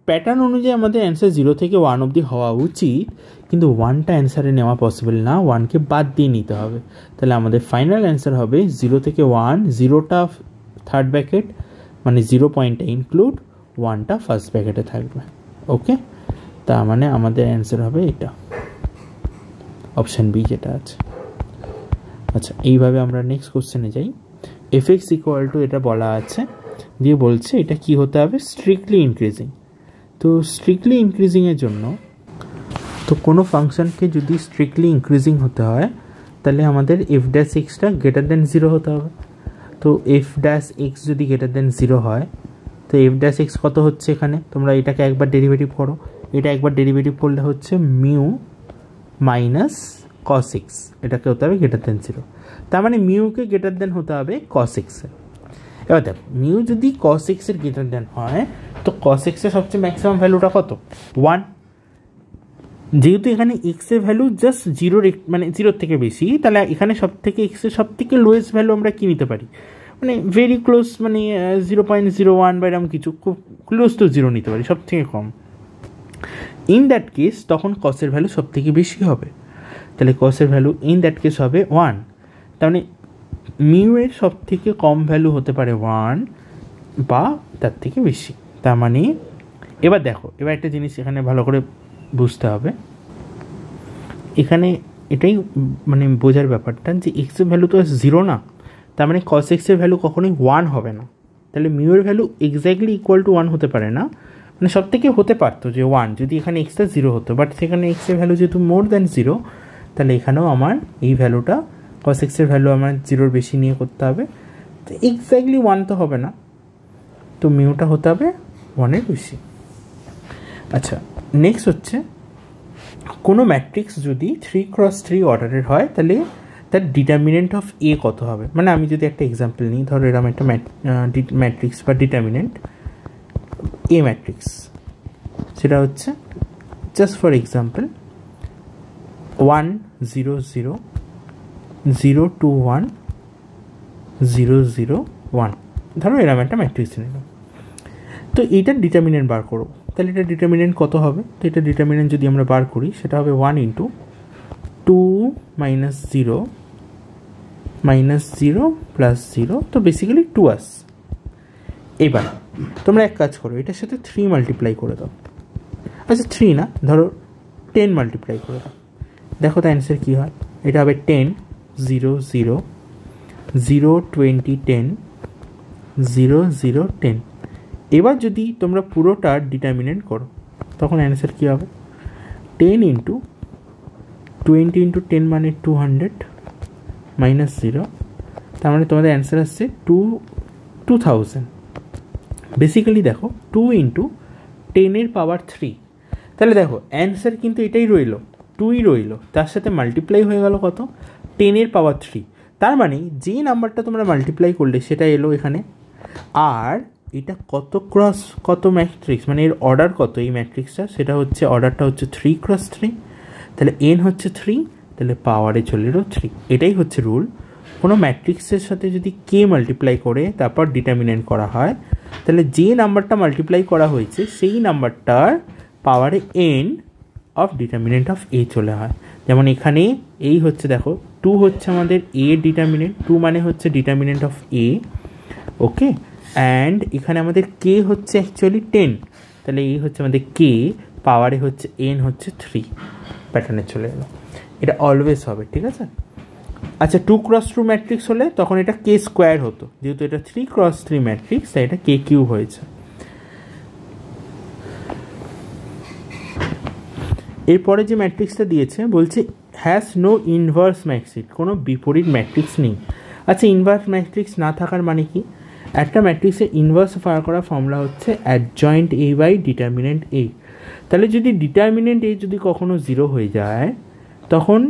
প্যাটার্ন অনুযায়ী আমাদের অ্যান্সার 0 থেকে 1 অবধি হওয়া উচিত, কিন্তু 1টা অ্যান্সারে নেওয়া পসিবল না, 1কে বাদ দিয়ে নিতে হবে, তাহলে আমাদের ফাইনাল অ্যান্সার হবে 0 থেকে 1, 0টা থার্ড ব্র্যাকেট মানে 0 পয়েন্টটা ইনক্লুড, 1টা ফার্স্ট ব্র্যাকেটে থাকবে। ওকে, তার মানে আমাদের অ্যান্সার হবে এটা, অপশান বি যেটা আছে। আচ্ছা, এইভাবে আমরা নেক্সট কোশ্চেনে যাই। fx = এটা বলা আছে, দিয়ে বলছে এটা কি হতে হবে, স্ট্রিক্টলি ইনক্রিজিং। তো স্ট্রিক্টলি ইনক্রিজিংয়ের জন্য, তো কোনো ফাংশনকে যদি স্ট্রিক্টলি ইনক্রিজিং হতে হয় তাহলে আমাদের F dash extra greater than 0 হতে হবে। তো এফ ড্যাশ এক্স যদি গ্রেটার দেন 0 হয় তো এফ ড্যাশ এক্স কত হচ্ছে এখানে, তোমরা এটাকে একবার ডেরিভেটিভ করো, এটা একবার ডেরিভেটিভ করলে হচ্ছে মিউ মাইনাস কস এক্স, এটাকে হতে হবে গ্রেটার দেন 0। তার মানে মিউকে গ্রেটার দেন হতে হবে কস এক্সের। এবার দেখো মিউ যদি কস এক্সের গ্রেটার দেন হয় তো কস এক্সের সবচেয়ে ম্যাক্সিমাম ভ্যালুটা কত, 1। যেহেতু এখানে এক্সের ভ্যালু জাস্ট 0 মানে 0 থেকে বেশি, তাহলে এখানে সব থেকে এক্সের সব থেকে লোয়েস্ট ভ্যালু আমরা কী নিতে পারি, মানে ভেরি ক্লোজ, মানে 0.01 বা এরকম কিছু, খুব ক্লোজ টু 0 নিতে পারি, সব থেকে কম। ইন দ্যাট কেস তখন কসের ভ্যালু সব থেকে বেশি হবে, তাহলে কসের ভ্যালু ইন দ্যাট কেস হবে 1। তার মানে মিউ এর সব থেকে কম ভ্যালু হতে পারে 1 বা তার থেকে বেশি। তার মানে এবার দেখো, এবার একটা জিনিস এখানে ভালো করে বুঝতে হবে, এখানে এটাই মানে বোঝার ব্যাপারটা যে এক্সের ভ্যালু তো 0 না, তার মানে কস এক্সের ভ্যালু কখনোই 1 হবে না। তাহলে মিউ এর ভ্যালু এক্স্যাক্টলি ইকুয়াল টু 1 হতে পারে না, মানে সব থেকে হতে পারতো যে 1 যদি এখানে এক্সটা 0 হতো, বাট সেখানে এক্সের ভ্যালু যেহেতু মোর দ্যান 0, তাহলে এখানেও আমার এই ভ্যালুটা কস এক্সের ভ্যালু আমার 0-র বেশি নিয়ে করতে হবে, তো এক্স্যাক্টলি 1 তো হবে না, তো মিউটা হতে হবে 1-এর বেশি। আচ্ছা, নেক্সট হচ্ছে কোনো ম্যাট্রিক্স যদি 3x3 অর্ডারের হয় তাহলে তার ডিটারমিনেন্ট অফ এ কত হবে। মানে আমি যদি একটা এক্সাম্পল নিই, ধরো এরকম একটা ম্যাট্রিক্স বা ডিটারমিনেন্ট এ ম্যাট্রিক্স, সেটা হচ্ছে জাস্ট ফর এক্সাম্পল 1 0 0 0 2 1 0 0 1, ধরো এরকম একটা ম্যাট্রিক্স নিলাম। তো এইটার ডিটারমিনেন্ট বার করো, তাহলে এটা ডিটারমিনেন্ট কত হবে, তো এটা ডিটারমিনেন্ট যদি আমরা বার করি সেটা হবে 1 × 2 - 0 - 0 + 0, তো বেসিক্যালি 2 আস। এবার তোমরা এক কাজ করো, এটার সাথে 3 মাল্টিপ্লাই করে দাও, আচ্ছা 3 না, ধরো 10 মাল্টিপ্লাই করে দাও, দেখো তো অ্যান্সার কী হয়। এটা হবে 10 0 0 0 20 10 0 0 10। এবার যদি তোমরা পুরোটার ডিটারমিনেন্ট করো তখন অ্যান্সার কী হবে, 10 × 20 × 10 মানে 200 - 0, তার মানে তোমাদের অ্যান্সার আসছে 2000। বেসিক্যালি দেখো 2 × 10⁻³ তাহলে দেখো অ্যান্সার কিন্তু এটাই রইল, 2ই রইল, তার সাথে মাল্টিপ্লাই হয়ে গেল কত, 10⁻³। তার মানে যে নাম্বারটা তোমরা মাল্টিপ্লাই করলে সেটা এলো এখানে। আর এটা কত ক্রস কত ম্যাট্রিক্স, মানে এর অর্ডার কত এই ম্যাট্রিক্সটা, সেটা হচ্ছে অর্ডারটা হচ্ছে 3x3, তাহলে n হচ্ছে 3, তাহলে পাওয়ারে চলে এলো 3। এটাই হচ্ছে রুল, কোনো ম্যাট্রিক্সের সাথে যদি কে মাল্টিপ্লাই করে তারপর ডিটারমিনেন্ট করা হয় তাহলে যে নাম্বারটা মাল্টিপ্লাই করা হয়েছে সেই নাম্বারটার পাওয়ারে n অফ ডিটারমিনেন্ট অফ এ চলে হয়। যেমন এখানে এই হচ্ছে দেখো 2 হচ্ছে আমাদের এ ডিটারমিনেন্ট, 2 মানে হচ্ছে determinant of A, okay, and এখানে আমাদের কে হচ্ছে অ্যাকচুয়ালি 10, তাহলে এই হচ্ছে আমাদের কে, পাওয়ারে হচ্ছে n হচ্ছে 3, প্যাটার্নে চলে এলো। এটা অলওয়েজ হবে, ঠিক আছে। আচ্ছা 2x2 ম্যাট্রিক্স হলে তখন এটা কে স্কোয়ার হতো, যেহেতু এটা 3x3 ম্যাট্রিক্স তাই এটা কে কিউব হয়েছে। এরপরে যে ম্যাট্রিক্সটা দিয়েছে বলছে হ্যাজ নো ইনভার্স ম্যাট্রিক্স, কোনো বিপরীত ম্যাট্রিক্স নেই। আচ্ছা ইনভার্স ম্যাট্রিক্স না থাকার মানে কি, একটা ম্যাট্রিক্সের ইনভার্স বার করার ফর্মুলা হচ্ছে অ্যাডজয়েন্ট এ বাই ডিটারমিনেন্ট এ। তাহলে যদি ডিটারমিনেন্ট এ যদি কখনো 0 হয়ে যায় তখন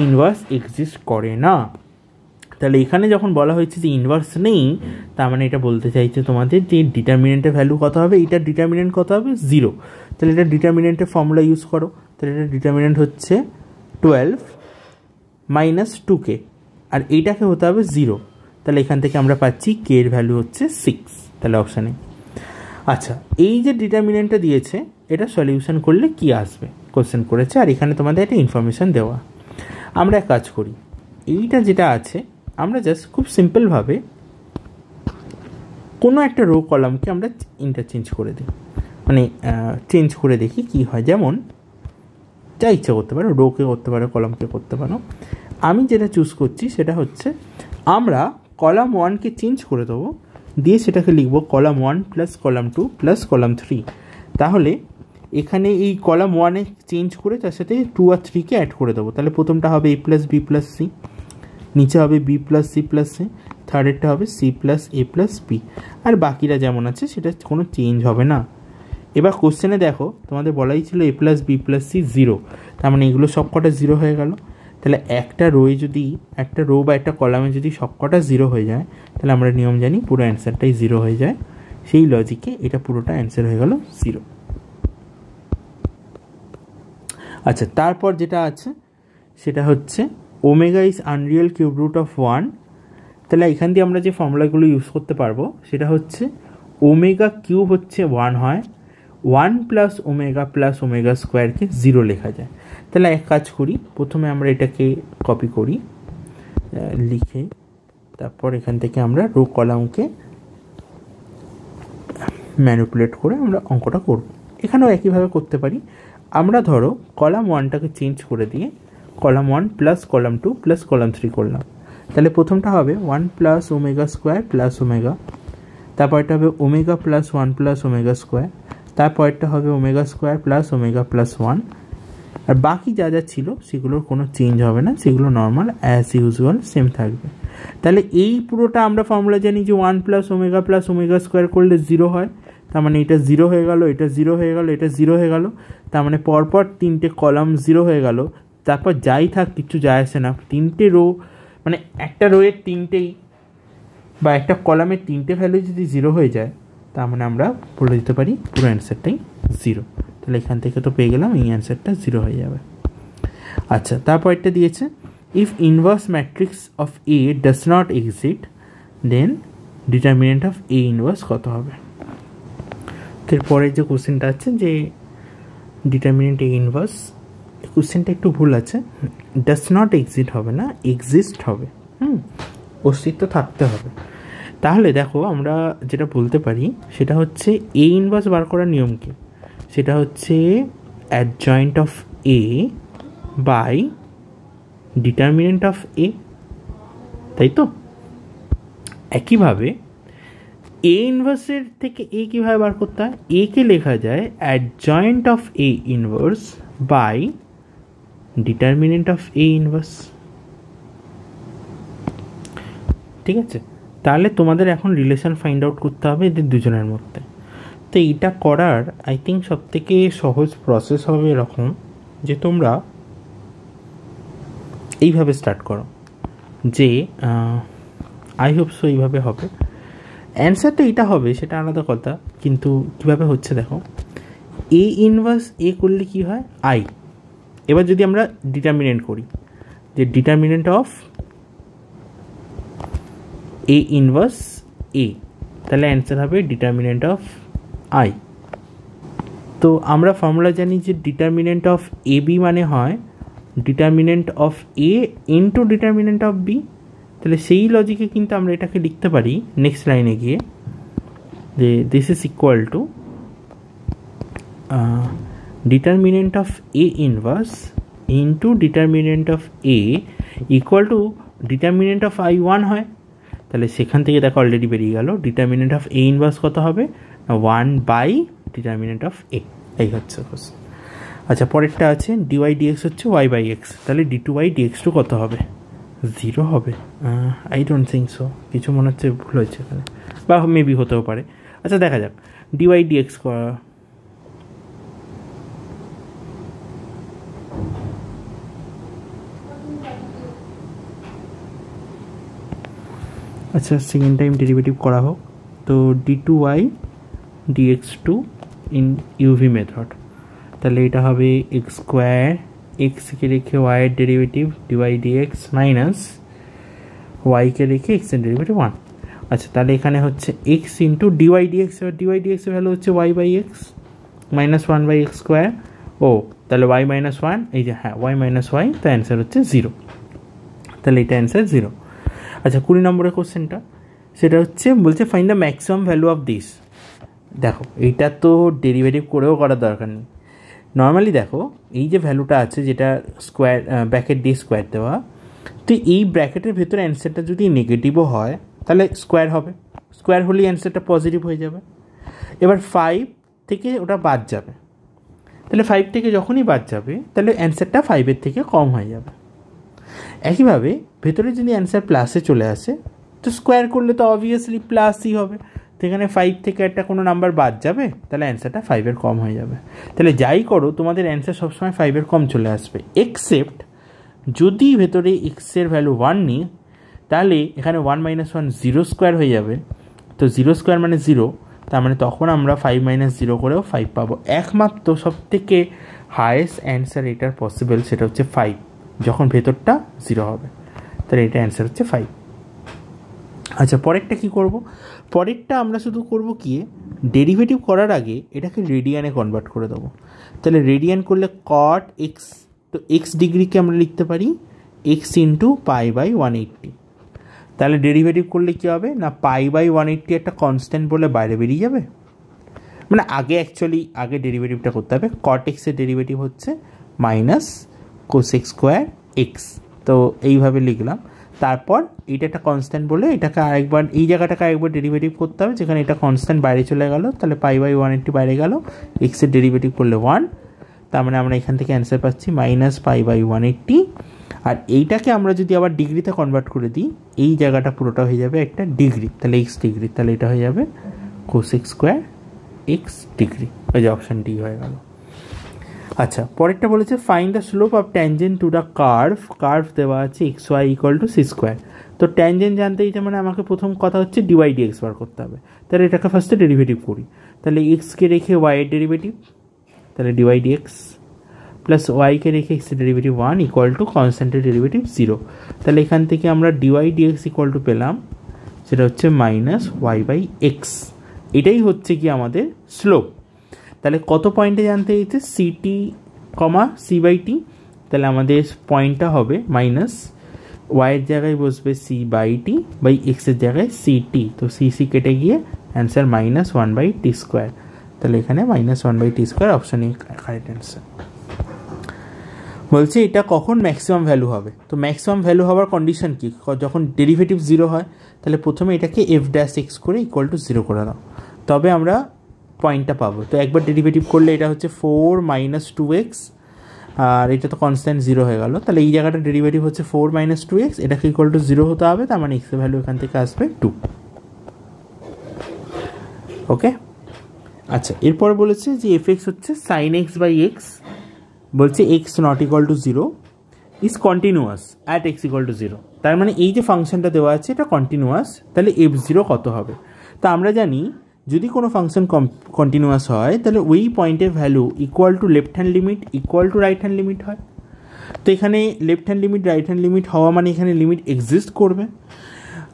ইনভার্স এক্সিস্ট করে না। তাহলে এখানে যখন বলা হয়েছে যে ইনভার্স নেই, তার মানে এটা বলতে চাইছে তোমাদের যে ডিটারমিনেন্টের ভ্যালু কত হবে, এটার ডিটারমিনেন্ট কত হবে 0। তাহলে এটা ডিটারমিনেন্টের ফর্মুলা ইউজ করো, তাহলে এটা ডিটারমিনেন্ট হচ্ছে 12 - 2k, আর এইটাকে হতে হবে 0, তাহলে এখান থেকে আমরা পাচ্ছি কে এর ভ্যালু হচ্ছে 6, তাহলে অপশানে। আচ্ছা এই যে ডিটারমিনেন্টটা দিয়েছে এটা সলিউশন করলে কি আসবে কোশ্চেন করেছে, আর এখানে তোমাদের একটা ইনফরমেশান দেওয়া। আমরা এক কাজ করি, এইটা যেটা আছে আমরা জাস্ট খুব সিম্পলভাবে কোনো একটা রো কলামকে আমরা ইন্টারচেঞ্জ করে দিই, মানে চেঞ্জ করে দেখি কি হয়। যেমন যা ইচ্ছা করতে পারো, রোকে করতে পারো, কলামকে করতে পারো। আমি যেটা চুজ করছি সেটা হচ্ছে আমরা কলাম 1কে চেঞ্জ করে দেবো, দিয়ে সেটাকে লিখবো কলাম 1 + কলাম 2 + কলাম 3। তাহলে এখানে এই কলাম 1-এ চেঞ্জ করে তার সাথে 2 আর 3কে অ্যাড করে দেবো। তাহলে প্রথমটা হবে a plus B plus C, নিচে হবে B plus C plus C, থার্ডেরটা হবে C plus A plus B, আর বাকিরা যেমন আছে সেটা কোনো চেঞ্জ হবে না। এবার কোশ্চেনে দেখো তোমাদের বলাই ছিল এ প্লাস বি প্লাস সি 0, তার মানে এগুলো সবকটা 0 হয়ে গেল। তাহলে একটা রোয়ে যদি, একটা রো বা একটা কলামে যদি সবকটা 0 হয়ে যায়, তাহলে আমরা নিয়ম জানি পুরো অ্যান্সারটাই 0 হয়ে যায়। সেই লজিকে এটা পুরোটা অ্যান্সার হয়ে গেল 0। আচ্ছা, তারপর যেটা আছে সেটা হচ্ছে omega is unreal cube root of 1। তাহলে এখান দিয়ে আমরা যে ফর্মুলাগুলো ইউজ করতে পারবো সেটা হচ্ছে ওমেগা কিউব হচ্ছে 1 হয়, 1 প্লাস ওমেগা স্কোয়ারকে 0 লেখা যায়। তাহলে এক কাজ করি, প্রথমে আমরা এটাকে কপি করি, লিখে তারপর এখান থেকে আমরা রো কলামকে ম্যানিপুলেট করে আমরা অঙ্কটা করব। এখানেও একইভাবে করতে পারি। আমরা ধরো কলাম 1টাকে চেঞ্জ করে দিয়ে column 1 plus column 2 plus column 3 করলাম। তাহলে প্রথমটা হবে 1 plus omega square plus omega, তারপরটা হবে omega plus 1 plus omega square, তারপরটা হবে omega square plus omega plus 1, আর বাকি যা যা ছিল সেগুলোর কোনো চেঞ্জ হবে না, সেগুলো নর্মাল অ্যাজ ইউজুয়াল সেম থাকবে। তাহলে এই পুরোটা আমরা ফর্মুলা জানি যে 1 প্লাস ওমেগা স্কোয়ার করলে 0 হয়, তার মানে এটা 0 হয়ে গেল, এটা 0 হয়ে গেল, এটা 0 হয়ে গেল, তার মানে পরপর 3টে কলাম 0 হয়ে গেল। তারপর যাই থাক কিছু যায় আসে না, 3টে রো মানে একটা রোয়ের 3টেই বা একটা কলামের 3টে ভ্যালু যদি 0 হয়ে যায়, তার মানে আমরা বলে দিতে পারি পুরো অ্যান্সারটাই 0। তাহলে এখান থেকে তো পেয়ে গেলাম এই অ্যান্সারটা 0 হয়ে যাবে। আচ্ছা, তারপর একটা দিয়েছে if inverse matrix of A does not exist then determinant of A inverse কত হবে। এরপরে যে কোশ্চেনটা আছে যে ডিটারমিনেন্ট এ ইনভার্স, কোশ্চেনটা একটু ভুল আছে, ডাজ নট এক্সিস্ট হবে না, এক্সিস্ট হবে, অস্তিত্ব থাকতে হবে। তাহলে দেখো আমরা যেটা বলতে পারি সেটা হচ্ছে এ ইনভার্স বার করার নিয়ম কি, সেটা হচ্ছে adjoint of A by determinant of A, তাই তো। একইভাবে এ ইনভার্সের থেকে এ কীভাবে বার করতে হয়, এ কে লেখা যায় adjoint of A inverse by determinant of A inverse, ঠিক আছে। তাহলে তোমাদের এখন রিলেশন ফাইন্ড আউট করতে হবে এদের দুজনের মধ্যে। তো এইটা করার আই থিঙ্ক সবথেকে সহজ প্রসেস হবে এরকম যে তোমরা এইভাবে স্টার্ট করো, যে আই হোপ সো এইভাবে হবে। অ্যান্সারটা এইটা হবে সেটা আলাদা কথা, কিন্তু কীভাবে হচ্ছে দেখো, এ ইনভার্স এ করলে কি হয় আই। এবার যদি আমরা ডিটারমিনেন্ট করি যে ডিটারমিনেন্ট অফ এ ইনভার্স এ, তাহলে অ্যান্সার হবে ডিটারমিনেন্ট অফ আই। তো আমরা ফর্মুলা জানি যে ডিটারমিনেন্ট অফ এ বি মানে হয় determinant of A into determinant of B. তাহলে সেই লজিকে কিন্তু আমরা এটাকে লিখতে পারি নেক্সট লাইনে গিয়ে যে this is equal to determinant of A inverse into determinant of A equal to determinant of I 1 হয়। তাহলে সেখান থেকে দেখো অলরেডি বেরিয়ে গেল ডিটারমিনেন্ট অফ এ ইনভার্স কত হবে, 1 বাই ডিটারমিনেন্ট অফ এ, এই হচ্ছে। আচ্ছা, পরেরটা আছে ডিওয়াই ডিএক্স হচ্ছে ওয়াই বাই এক্স, তাহলে ডি2 ডিএক্স টু কত হবে, 0 হবে। আই ডোন্ট থিঙ্ক সো, কিছু মনে হচ্ছে ভুল হয়েছে এখানে, বা মেবি হতেও পারে। আচ্ছা, দেখা যাক ডিওয়াই ডিএক্স করা। আচ্ছা, সেকেন্ড টাইম ডেরিভেটিভ করা হোক। তো ডি2y dx2 ইন ইউভি মেথড, তাহলে এটা হবে এক্স স্কোয়ার, এক্সকে রেখে ওয়াইয়ের ডেরিভেটিভ ডিওয়াই ডিএক্স মাইনাস ওয়াইকে রেখে এক্সের ডেরিভেটিভ 1। আচ্ছা, তাহলে এখানে হচ্ছে এক্স ইন্টু ডিওয়াই ডিএক্স, এবার ডিওয়াই ডিএক্সের ভ্যালু হচ্ছে y by x minus 1 by x square. ও তাহলে ওয়াই মাইনাস 1, এই যে হ্যাঁ ওয়াই মাইনাস ওয়াই, তো অ্যান্সার হচ্ছে 0। তাহলে এটা অ্যান্সার 0। আচ্ছা, 20 নম্বরের কোশ্চেনটা সেটা হচ্ছে বলছে find the maximum value of this. দেখো এইটা তো ডেরিভেটিভ করেও করার দরকার নেই, নর্মালি দেখো এই যে ভ্যালুটা আছে যেটা স্কোয়ার ব্র্যাকেট দিয়ে স্কোয়ার দেওয়া, তো এই ব্র্যাকেটের ভেতরে অ্যান্সারটা যদি নেগেটিভও হয় তাহলে স্কোয়ার হবে, স্কোয়ার হলেই অ্যান্সারটা পজিটিভ হয়ে যাবে। এবার 5 থেকে ওটা বাদ যাবে, তাহলে 5 থেকে যখনই বাদ যাবে তাহলে অ্যান্সারটা 5-এর থেকে কম হয়ে যাবে। একইভাবে ভেতরে যদি অ্যান্সার প্লাসে চলে আসে তো স্কোয়ার করলে তো অবভিয়াসলি প্লাসই হবে, তো এখানে 5 থেকে একটা কোনো নাম্বার বাদ যাবে, তাহলে অ্যান্সারটা 5-এর কম হয়ে যাবে। তাহলে যাই করো তোমাদের অ্যান্সার সবসময় 5-এর কম চলে আসবে, এক্সেপ্ট যদি ভেতরে এক্সের ভ্যালু 1 নিই, তাহলে এখানে 1 - 1 0 স্কোয়ার হয়ে যাবে, তো 0 স্কোয়ার মানে 0, তার মানে তখন আমরা 5 - 0 করেও 5 পাবো। একমাত্র সব থেকে হায়েস্ট অ্যান্সার এটার পসিবল সেটা হচ্ছে 5, যখন ভেতরটা 0 হবে, তাহলে এটা অ্যান্সার হচ্ছে 5। আচ্ছা, পরেরটা কি করব? পরেরটা আমরা শুধু করব কি, ডেরিভেটিভ করার আগে এটাকে রেডিয়ানে কনভার্ট করে দেবো। তাহলে রেডিয়ান করলে কট এক্স, তো এক্স ডিগ্রিকে আমরা লিখতে পারি এক্স ইন্টু π/180। তাহলে ডেরিভেটিভ করলে কী হবে না, π/180 একটা কনস্ট্যান্ট বলে বাইরে বেরিয়ে যাবে, মানে আগে ডেরিভেটিভটা করতে হবে। কট এক্সের ডেরিভেটিভ হচ্ছে মাইনাস কোসেক স্কোয়ার এক্স, তো এইভাবে লিখলাম। তারপর এটা একটা কনস্ট্যান্ট বলে এটাকে আরেকবার, এই জায়গাটাকে আরেকবার ডেরিভেটিভ করতে হবে, যেখানে এটা কনস্ট্যান্ট বাইরে চলে গেল, তাহলে π/180 বাইরে গেল, এক্সের ডেরিভেটিভ করলে 1, তার মানে আমরা এখান থেকে অ্যান্সার পাচ্ছি মাইনাস π/180। আর এইটাকে আমরা যদি আবার ডিগ্রিতে কনভার্ট করে দিই, এই জায়গাটা পুরোটা হয়ে যাবে একটা ডিগ্রি, তাহলে এক্স ডিগ্রি, তাহলে এটা হয়ে যাবে কোসেক স্কোয়ার এক্স ডিগ্রি, ওই যে অপশান ডি হয়ে গেল। আচ্ছা, পরেরটা বলেছে find the slope of tangent to the curve দেওয়া আছে xy = c²। তো ট্যানজেন্ট জানতে চাইছে মানে আমাকে প্রথম কথা হচ্ছে dy/dx বার করতে হবে, তাহলে এটাকে ফার্স্টে ডেরিভেটিভ করি। তাহলে এক্সকে রেখে y এর ডেরিভেটিভ, তাহলে dy/dx, প্লাস ওয়াইকে রেখে এক্সের ডেরিভেটিভ 1 = কনস্ট্যান্টের ডেরিভেটিভ 0। তাহলে এখান থেকে আমরা dy/dx = পেলাম, সেটা হচ্ছে -y/x। এটাই হচ্ছে কি আমাদের স্লোপ। তাহলে কত পয়েন্টে জানতে চাইছে, CT, c/t, তাহলে আমাদের পয়েন্টটা হবে মাইনাস ওয়াইয়ের জায়গায় বসবে c/t বাই এক্সের জায়গায় CT, তো CC কেটে গিয়ে অ্যান্সার -1/t²। তাহলে এখানে -1/t², option A correct answer. বলছে এটা কখন ম্যাক্সিমাম ভ্যালু হবে, তো ম্যাক্সিমাম ভ্যালু হওয়ার কন্ডিশন কি, যখন ডেরিভেটিভ 0 হয়। তাহলে প্রথমে এটাকে f'(x) করে = 0 করে দাও, তবে আমরা পয়েন্টটা পাবো। তো একবার ডেরিভেটিভ করলে এটা হচ্ছে 4 - 2x, আর এটা তো কনস্ট্যান্ট 0 হয়ে গেল, তাহলে এই জায়গাটা ডেরিভেটিভ হচ্ছে 4 - 2x, এটাকে = 0 হতে হবে, তার মানে এক্সের ভ্যালু এখান থেকে আসবে 2। ওকে, আচ্ছা, এরপর বলেছে যে fx হচ্ছে sin x/x, বলছে x ≠ 0 is continuous at x = 0। তার মানে এই যে ফাংশনটা দেওয়া আছে এটা কন্টিনিউয়াস, তাহলে f0 কত হবে? তা আমরা জানি যদি কোনো ফাংশন কন্টিনিউয়াস হয় তাহলে ওই পয়েন্টের value equal to left hand limit equal to right hand limit হয়। তো এখানে left hand limit right hand limit হওয়া মানে এখানে লিমিট এক্সিস্ট করবে।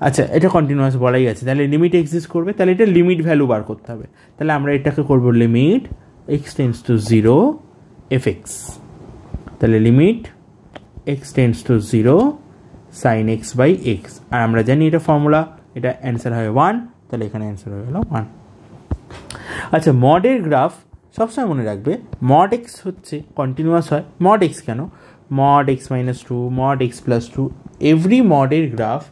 আচ্ছা, এটা কন্টিনিউয়াস বলাই আছে, তাহলে লিমিট এক্সিস্ট করবে, তাহলে এটা লিমিট ভ্যালু বার করতে হবে। তাহলে আমরা এটাকে করবো limit x tends to 0 fx, তাহলে limit x tends to 0 sin x/x, আর আমরা জানি এটা ফর্মুলা, এটা অ্যান্সার হয় 1, তাহলে এখানে অ্যান্সার হয়ে গেল 1। আচ্ছা, মডের গ্রাফ সবসময় মনে রাখবে, mod x হচ্ছে কন্টিনিউয়াস হয়। mod x কেন, mod x - 2, mod x + 2, every মডের graph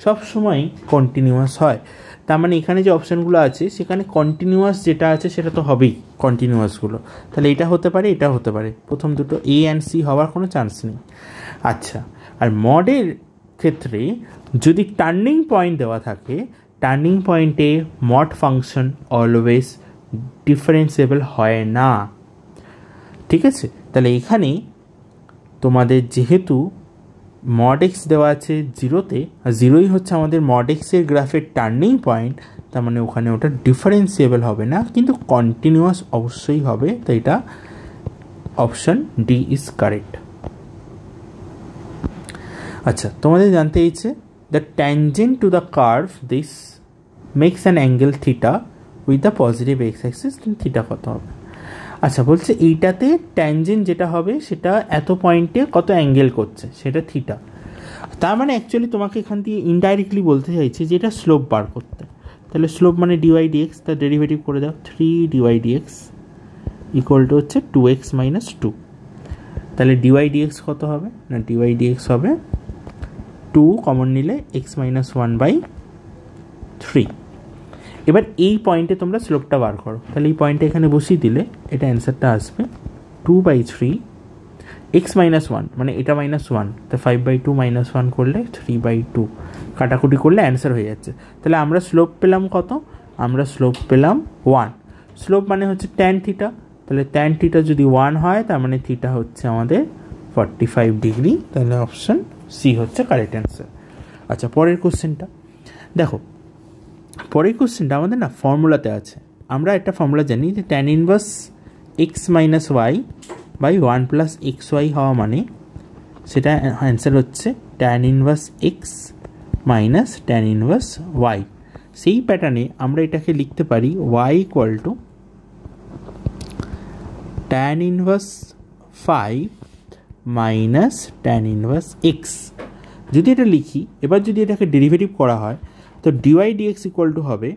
সবসময় কন্টিনিউয়াস হয়। তার মানে এখানে যে অপশানগুলো আছে সেখানে কন্টিনিউয়াস যেটা আছে সেটা তো হবেই কন্টিনিউয়াসগুলো, তাহলে এটা হতে পারে, এটা হতে পারে, প্রথম দুটো A অ্যান্ড C হওয়ার কোনো চান্স নেই। আচ্ছা, আর মডের ক্ষেত্রে যদি টার্নিং পয়েন্ট দেওয়া থাকে, টার্নিং পয়েন্টে মড ফাংশন অলওয়েজ ডিফারেন্সিয়েবল হয় না, ঠিক আছে? তাহলে এখানে তোমাদের যেহেতু mod x দেওয়া আছে 0-তে, আর 0ই হচ্ছে আমাদের mod x-এর গ্রাফের টার্নিং পয়েন্ট, তার মানে ওখানে ওটা ডিফারেন্সিয়েবল হবে না, কিন্তু কন্টিনিউয়াস অবশ্যই হবে। তো এটা অপশন ডি ইজ কারেক্ট। আচ্ছা, তোমাদের জানতে চাইছে the tangent to the curve this makes an angle theta with the positive x axis, theta কত হবে? আচ্ছা, বলছে এইটাতে ট্যানজেন্ট যেটা হবে সেটা এত পয়েন্টে কত অ্যাঙ্গেল করছে, সেটা থিটা। তার মানে অ্যাকচুয়ালি তোমাকে এখান থেকে ইনডাইরেক্টলি বলতে চাইছে যে এটা স্লোপ বার করতে। তাহলে স্লোপ মানে dy/dx, তার ডেরিভেটিভ করে দাও 3 dy/dx = হচ্ছে 2x - 2। তাহলে dy/dx কত হবে না, dy/dx হবে 2 কমন নিলে x - 1/3। এবার এই পয়েন্টে তোমরা স্লোপটা বার করো, তাহলে এই পয়েন্টে এখানে বসিয়ে দিলে এটা অ্যান্সারটা আসবে 2/3 এক্স মাইনাস ওয়ান, মানে এটা মাইনাস ওয়ান, তো 5/2 মাইনাস ওয়ান করলে 3/2, কাটাকুটি করলে অ্যান্সার হয়ে যাচ্ছে। তাহলে আমরা স্লোপ পেলাম কত? আমরা স্লোপ পেলাম 1। স্লোপ মানে হচ্ছে ট্যান থিটা, তাহলে ট্যান থিটা যদি 1 হয় তার মানে থিটা হচ্ছে আমাদের 45 ডিগ্রি। তাহলে অপশান সি হচ্ছে কারেক্ট অ্যান্সার। আচ্ছা, পরের কোশ্চেনটা দেখো। পরের কোশ্চেনটা আমাদের না ফর্মুলাতে আছে। আমরা একটা ফর্মুলা জানি যে tan inverse x minus y by 1 plus x y হওয়া মানে সেটা অ্যান্সার হচ্ছে tan inverse x minus tan inverse y. সেই প্যাটার্নে আমরা এটাকে লিখতে পারি y equal to tan inverse 5 minus tan inverse x. যদি এটা লিখি, এবার যদি এটাকে ডেরিভেটিভ করা হয় তো ডিওয়াই ডিএক্স ইকুয়াল টু হবে,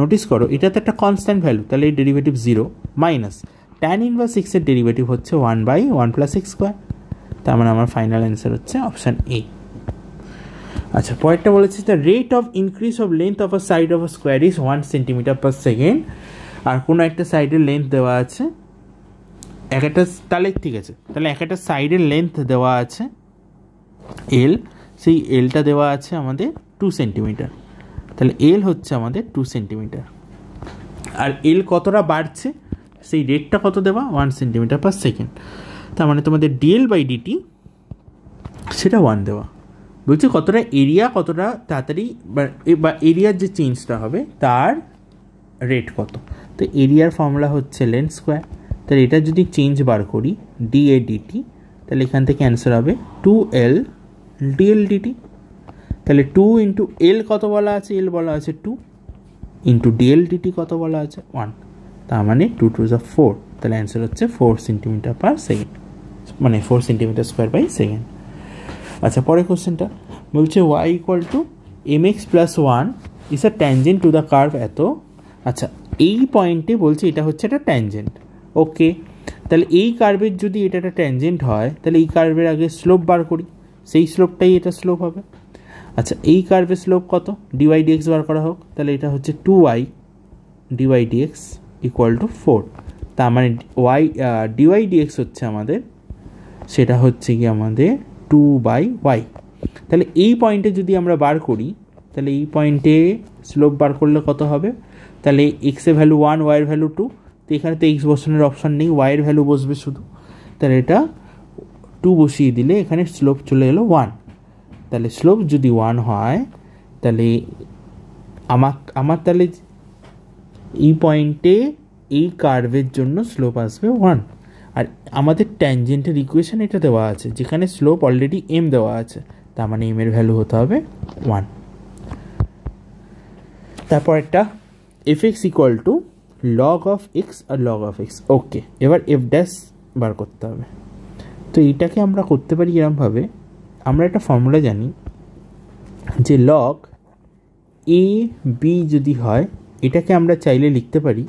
নোটিস করো এটা তো একটা কনস্ট্যান্ট ভ্যালু, তাহলে এই ডেরিভেটিভ 0 মাইনাস ট্যান ইনভার্স এক্সের ডেরিভেটিভ হচ্ছে 1/1 প্লাস এক্স স্কোয়ার। তার মানে আমার ফাইনাল অ্যান্সার হচ্ছে অপশান এ। আচ্ছা, পরেরটা বলেছে the rate of increase of length of a side of a square is 1 centimetre per second. আর কোনো একটা সাইডের লেন্থ দেওয়া আছে এক একটা, তাহলে ঠিক আছে, তাহলে এক একটা সাইডের লেন্থ দেওয়া আছে এল, সেই এলটা দেওয়া আছে আমাদের 2 সেন্টিমিটার। তাহলে এল হচ্ছে আমাদের 2 সেন্টিমিটার, আর এল কতটা বাড়ছে সেই রেটটা কত দেওয়া 1 সেন্টিমিটার পার সেকেন্ড। তার মানে তোমাদের ডিএল বাই ডিটি সেটা 1 দেওয়া। বলছে কতটা এরিয়া কতটা তাড়াতাড়ি বা এরিয়ার যে চেঞ্জটা হবে তার রেট কত। তো এরিয়ার ফর্মুলা হচ্ছে লেন্থ স্কোয়ার। তাহলে এটা যদি চেঞ্জ বার করি ডিএ ডিটি, তাহলে এখান থেকে অ্যান্সার হবে 2L ডিএল ডিটি। তাহলে 2 ইন্টু এল কত বলা আছে, এল বলা আছে 2 ইন্টু ডিএল ডিটি কত বলা আছে 1, তার মানে 2 2 যা 4। তাহলে অ্যান্সার হচ্ছে 4 সেন্টিমিটার পার সেকেন্ড, মানে 4 সেন্টিমিটার স্কোয়ার বাই সেকেন্ড। আচ্ছা, পরের কোশ্চেনটা বলছে y equal to mx plus 1 is a tangent to the curve এত। আচ্ছা, এই পয়েন্টে বলছে এটা হচ্ছে একটা ট্যানজেন্ট। ওকে, তাহলে এই কার্ভের যদি এটা একটা ট্যানজেন্ট হয় তাহলে এই কার্ভের আগে স্লোপ বার করি, সেই স্লোপটাই এটা স্লোপ হবে। আচ্ছা, এই কার্ভের স্লোপ কত, ডিওয়াই ডিএক্স বার করা হোক, তাহলে এটা হচ্ছে 2y dy dx equal two 4। তার মানে ওয়াই ডিওয়াই ডিএক্স হচ্ছে আমাদের, সেটা হচ্ছে কি আমাদের 2/y। তাহলে এই পয়েন্টে যদি আমরা বার করি তাহলে এই পয়েন্টে স্লোপ বার করলে কত হবে, তাহলে এক্সের ভ্যালু 1, ওয়াইয়ের ভ্যালু 2, তো এখানে তো এক্স বসানোর অপশান নেই, ওয়াইয়ের ভ্যালু বসবে শুধু। তাহলে এটা 2 বসিয়ে দিলে এখানে স্লোপ চলে এলো 1। তাহলে স্লোপ যদি 1 হয় তাহলে আমার তাহলে এই পয়েন্টে এই কার্ভের জন্য স্লোপ আসবে 1। আর আমাদের ট্যানজেন্টের ইকুয়েশন এটা দেওয়া আছে যেখানে স্লোপ অলরেডি m দেওয়া আছে, তার মানে m এর ভ্যালু হতে হবে 1। তারপর একটা fx equal to log of x আর লগ অফ এক্স। ওকে, এবার এফ ড্যাশ বার করতে হবে। তো এইটাকে আমরা করতে পারি এরমভাবে, আমরা একটা ফর্মুলা জানি যে লগ এ বি যদি হয় এটাকে আমরা চাইলে লিখতে পারি,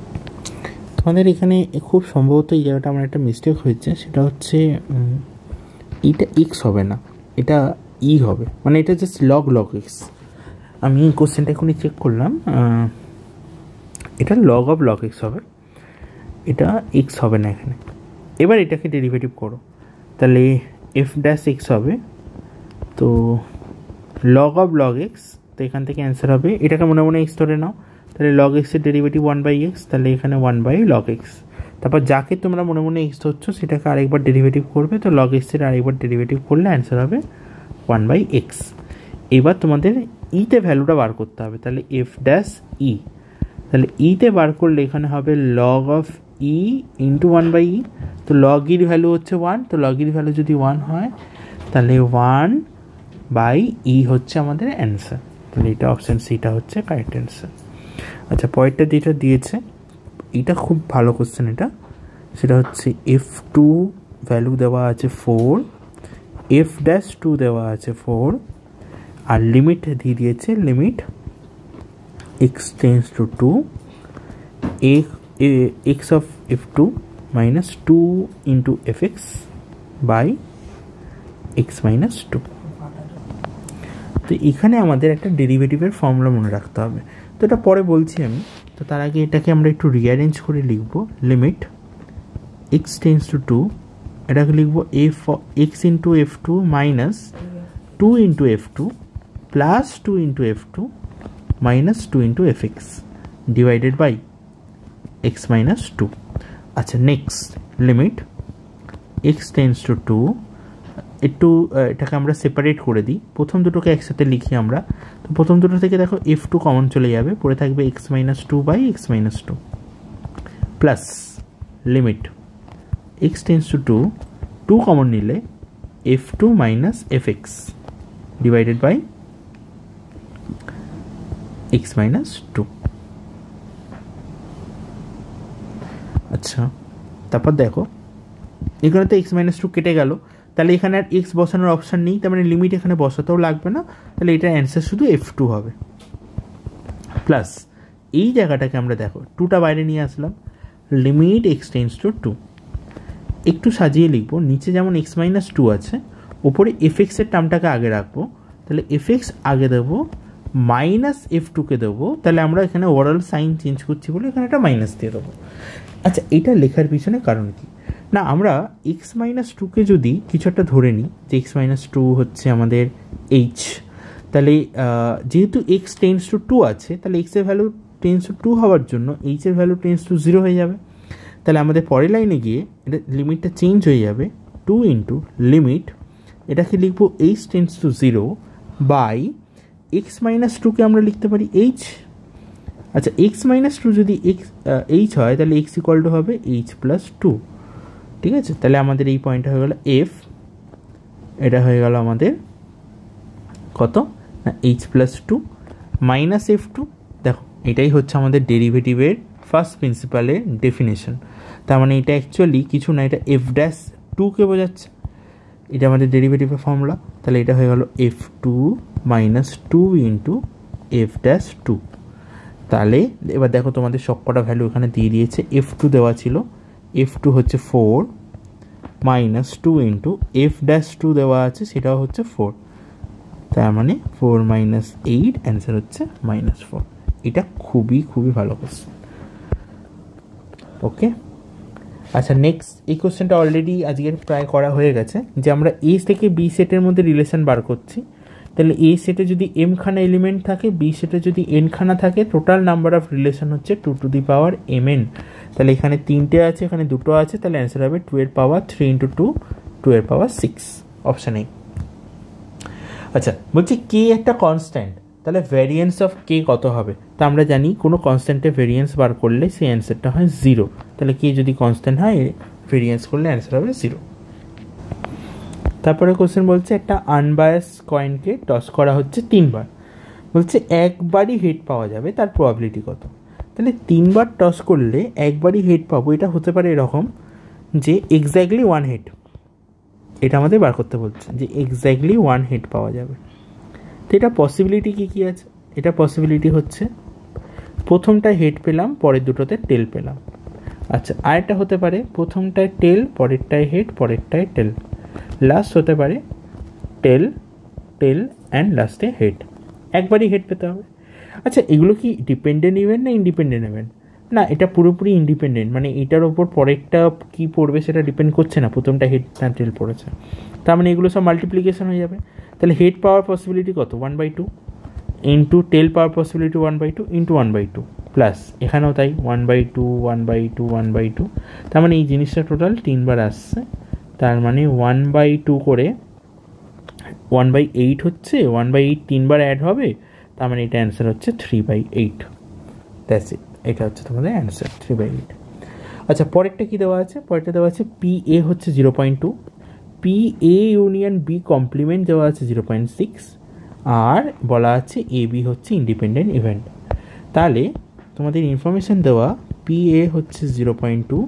আমাদের এখানে খুব সম্ভবত এই জায়গাটা আমার একটা মিস্টেক হয়েছে, সেটা হচ্ছে এটা এক্স হবে না, এটা ই হবে, মানে এটা জাস্ট লগ লগ এক্স। আমি কোশ্চেনটা এখনই চেক করলাম, এটা লগ অফ লগ এক্স হবে, এটা এক্স হবে না এখানে। এবার এটাকে ডেরিভেটিভ করো, তাহলে এফ ড্যাশ এক্স হবে, তো লগ অফ লগ এক্স, তো এখান থেকে অ্যান্সার হবে, এটাকে মনে মনে এক্স ধরে নাও, তাহলে লগ এক্সের ডেরিভেটিভ 1/x, তাহলে এখানে 1/log x। তারপর যাকে তোমরা মনে মনে এক্স ধরছো সেটাকে আরেকবার ডেরিভেটিভ করবে, তো লগ এক্সের আরেকবার ডেরিভেটিভ করলে অ্যান্সার হবে 1/x। এবার তোমাদের ইতে ভ্যালুটা বার করতে হবে, তাহলে এফ ড্যাশ ই, তাহলে ইতে বার করলে এখানে হবে log of E into 1/e, তো লগ ইর ভ্যালু হচ্ছে 1, তো লগ ইর ভ্যালু যদি 1 হয় তাহলে 1/e হচ্ছে আমাদের অ্যান্সার। তাহলে এটা অপশান সিটা হচ্ছে কারেক্ট অ্যান্সার। আচ্ছা, পয়েন্টটা যেটা দিয়েছে এটা খুব ভালো কোশ্চেন, এটা সেটা হচ্ছে f2 ভ্যালু দেওয়া আছে 4, f ড্যাশ 2 দেওয়া আছে 4, আর লিমিট দিয়ে দিয়েছে limit x tends to 2 x অফ f2 minus 2 into fx by x minus 2। তো এখানে আমাদের একটা ডেরিভেটিভের ফর্মুলা মনে রাখতে হবে, তো এটা পরে বলছি আমি। তো তার আগে এটাকে আমরা একটু রিঅ্যারেঞ্জ করে লিখব, লিমিট x টেন্স টু 2, এটাকে লিখবো x into f2 minus 2 into f2 plus 2 into f2 minus 2 into fx divided by x minus 2। আচ্ছা, next limit x tends to 2, একটু এটাকে আমরা সেপারেট করে দিই, প্রথম দুটোকে একসাথে লিখি আমরা। তো প্রথম দুটো থেকে দেখো f2 কমন চলে যাবে, পরে থাকবে x minus 2 by x minus 2 plus limit x tends to 2, 2 common নিলে f2 minus fx divided by x minus 2। আচ্ছা, তারপর দেখো এখানে তো x মাইনাস 2 কেটে গেল, তাহলে এখানে আর x বসানোর অপশান নেই, তার মানে লিমিট এখানে বসাতেও লাগবে না, তাহলে এটার অ্যান্সার শুধু f2 হবে। প্লাস এই জায়গাটাকে আমরা দেখো 2টা বাইরে নিয়ে আসলাম, লিমিট x টেন্স টু 2, একটু সাজিয়ে লিখবো, নিচে যেমন x মাইনাস 2 আছে, ওপরে fx এর টার্মটাকে আগে রাখবো, তাহলে fx আগে দেবো, মাইনাস f2কে দেবো, তাহলে আমরা এখানে ওভারঅল সাইন চেঞ্জ করছি বলে এখানে একটা মাইনাস দিয়ে দেবো। আচ্ছা, এটা লেখার পিছনে কারণ কি না, আমরা x মাইনাস 2কে যদি কিছু একটা ধরে নিই যে x মাইনাস 2 হচ্ছে আমাদের h, তাহলে যেহেতু x টেন্স টু 2 আছে, তাহলে x এর ভ্যালু টেন্স টু 2 হওয়ার জন্য h এর ভ্যালু টেন্স টু 0 হয়ে যাবে। তাহলে আমাদের পরের লাইনে গিয়ে এটা লিমিটটা চেঞ্জ হয়ে যাবে, 2 ইন্টু লিমিট, এটাকে লিখবো h tends to 0 by x minus 2কে আমরা লিখতে পারি h। আচ্ছা, x মাইনাস 2 যদি h হয়, তাহলে x ইকুয়াল টু হবে h প্লাস 2, ঠিক আছে। তাহলে আমাদের এই পয়েন্টটা হয়ে গেল f, এটা হয়ে গেল আমাদের কত না h প্লাস 2 মাইনাস f2। দেখো এটাই হচ্ছে আমাদের ডেরিভেটিভের ফার্স্ট প্রিন্সিপালের ডেফিনেশন, তার মানে এটা অ্যাকচুয়ালি কিছু না, এটা f ড্যাশ 2কে বোঝাচ্ছে, এটা আমাদের ডেরিভেটিভের ফর্মুলা। তাহলে এটা হয়ে গেল f2 minus 2 into f dash 2। তাহলে এবার দেখো তোমাদের সবকটা ভ্যালু এখানে দিয়ে দিয়েছে, f2 দেওয়া ছিল, f2 হচ্ছে 4 মাইনাস 2 ইন্টু f ড্যাশ 2 দেওয়া আছে, সেটাও হচ্ছে 4, তার মানে 4 মাইনাস 8, অ্যান্সার হচ্ছে মাইনাস 4। এটা খুবই খুবই ভালো কোশ্চেন, ওকে। আচ্ছা, নেক্সট এই কোশ্চেনটা অলরেডি আজকের প্রায় করা হয়ে গেছে, যে আমরা এ থেকে বি সেটের মধ্যে রিলেশন বার করছি। তাহলে এ সেটে যদি m খানা এলিমেন্ট থাকে, বি সেটে যদি n খানা থাকে, টোটাল নাম্বার অফ রিলেশন হচ্ছে 2 টু দি পাওয়ার mn। তাহলে এখানে 3টে আছে, এখানে 2টো আছে, তাহলে অ্যান্সার হবে 2 এর পাওয়ার 3 ইন্টু 2, 2 এর পাওয়ার 6, অপশান এ। আচ্ছা, বলছি কে একটা কনস্ট্যান্ট, তাহলে ভ্যারিয়েন্স অফ কে কত হবে? তা আমরা জানি কোনো কনস্ট্যান্টের ভ্যারিয়েন্স বার করলে সেই অ্যান্সারটা হয় 0, তাহলে কে যদি কনস্ট্যান্ট হয় ভ্যারিয়েন্স করলে অ্যান্সার হবে 0। তারপরে কোশ্চেন বলছে একটা আনবায়াস কয়েনকে টস করা হচ্ছে 3বার, বলছে একবারই হেড পাওয়া যাবে, তার প্রবাবিলিটি কত? তাহলে 3বার টস করলে একবারই হেড পাবো, এটা হতে পারে এরকম যে এক্স্যাক্টলি 1 হেড, এটা আমাদের বার করতে বলছে যে এক্স্যাক্টলি 1 হেড পাওয়া যাবে। তো এটা পসিবিলিটি কী আছে? এটা পসিবিলিটি হচ্ছে প্রথমটায় হেড পেলাম, পরের দুটোতে টেল পেলাম। আচ্ছা, আরেকটা হতে পারে প্রথমটায় টেল, পরেরটায় হেড, পরেরটায় টেল, লাস্ট হতে পারে টেল টেল অ্যান্ড লাস্টে হেড, একবারই হেড পেতে হবে। আচ্ছা, এগুলো কি ডিপেন্ডেন্ট ইভেন্ট না ইন্ডিপেন্ডেন্ট ইভেন্ট? না, এটা পুরোপুরি ইন্ডিপেন্ডেন্ট, মানে এটার ওপর পরেরটা কী পড়বে সেটা ডিপেন্ড করছে না, প্রথমটা হেড না টেল পড়েছে, তার মানে এগুলো সব মাল্টিপ্লিকেশন হয়ে যাবে। তাহলে হেড পাওয়ার পসিবিলিটি কত? 1/2 ইন্টু টেল পাওয়ার পসিবিলিটি 1/2 ইন্টু 1/2 প্লাস এখানেও তাই 1/2 1/2 1/2, তার মানে এই জিনিসটা টোটাল 3বার আসছে, তার মানে 1/2 করে 1/8 হচ্ছে, 1/8 3বার অ্যাড হবে, তার মানে এটা অ্যান্সার হচ্ছে 3/8। দ্যাটস ইট, এটা হচ্ছে তোমাদের অ্যান্সার 3/8। আচ্ছা, পরেরটা কী দেওয়া আছে? পরেরটা দেওয়া আছে PA হচ্ছে 0.2, PA ইউনিয়ন B কমপ্লিমেন্ট দেওয়া আছে 0.6, আর বলা আছে AB হচ্ছে ইন্ডিপেন্ডেন্ট ইভেন্ট। তাহলে তোমাদের ইনফরমেশান দেওয়া PA হচ্ছে 0.2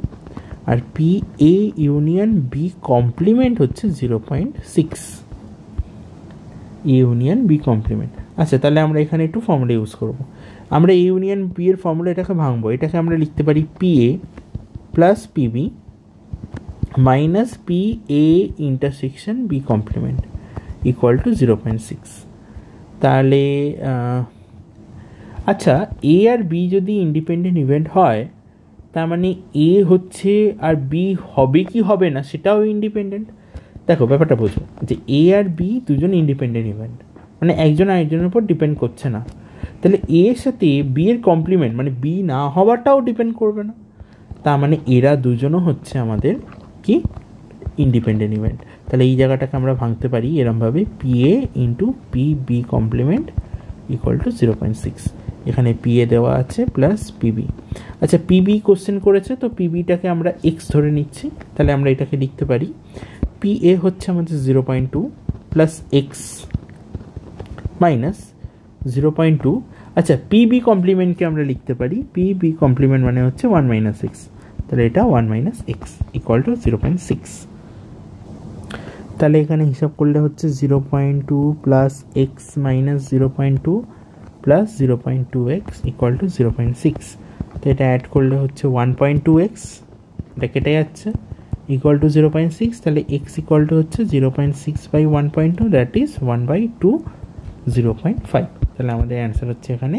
আর PA ইউনিয়ন B কমপ্লিমেন্ট হচ্ছে 0.6, ইউনিয়ন B কমপ্লিমেন্ট। আচ্ছা, তাহলে আমরা এখানে একটু ফর্মুলা ইউজ করব। আমরা A ইউনিয়ন B এর ফর্মুলা এটাকে ভাঙবো, এটাকে আমরা লিখতে পারি PA plus PB minus PA intersection B complement equal to 0.6। তাহলে আচ্ছা, A আর B যদি ইন্ডিপেন্ডেন্ট ইভেন্ট হয়, তার মানে এ হচ্ছে আর বি হবে কি হবে না সেটাও ইন্ডিপেন্ডেন্ট। দেখো ব্যাপারটা বোঝো যে এ আর বি দুজন ইন্ডিপেন্ডেন্ট ইভেন্ট, মানে একজন আরেকজনের উপর ডিপেন্ড করছে না। তাহলে এ এর সাথে বি এর কমপ্লিমেন্ট মানে বি না হওয়াটাও ডিপেন্ড করবে না। তার মানে এরা দুজনও হচ্ছে আমাদের কি ইন্ডিপেন্ডেন্ট ইভেন্ট। তাহলে এই জায়গাটাকে আমরা ভাঙতে পারি এরমভাবে, P A into P B complement equal to 0.6। এখানে পি এ দেওয়া আছে প্লাস পিবি। আচ্ছা পিবি কোশ্চেন করেছে, তো পিবিটাকে আমরা এক্স ধরে নিচ্ছি। তাহলে আমরা এটাকে লিখতে পারি পি এ হচ্ছে আমাদের 0.2 প্লাস এক্স মাইনাস 0.2। আচ্ছা পিবি কমপ্লিমেন্টকে আমরা লিখতে পারি পিবি কমপ্লিমেন্ট মানে হচ্ছে 1 মাইনাস এক্স। তাহলে এটা 1 মাইনাস এক্স ইকুয়াল টু 0.6। তাহলে এখানে হিসাব করলে হচ্ছে 0.2 plus x minus 0.2 plus 0.2x equal to 0.6। তো এটা অ্যাড করলে হচ্ছে 1.2x, এটা কেটে যাচ্ছে, ইকুয়াল টু 0.6। তাহলে এক্স ইকুয়াল টু হচ্ছে 0.6 বাই 1.2, দ্যাট ইজ 1/2 0.5। তাহলে আমাদের অ্যান্সার হচ্ছে এখানে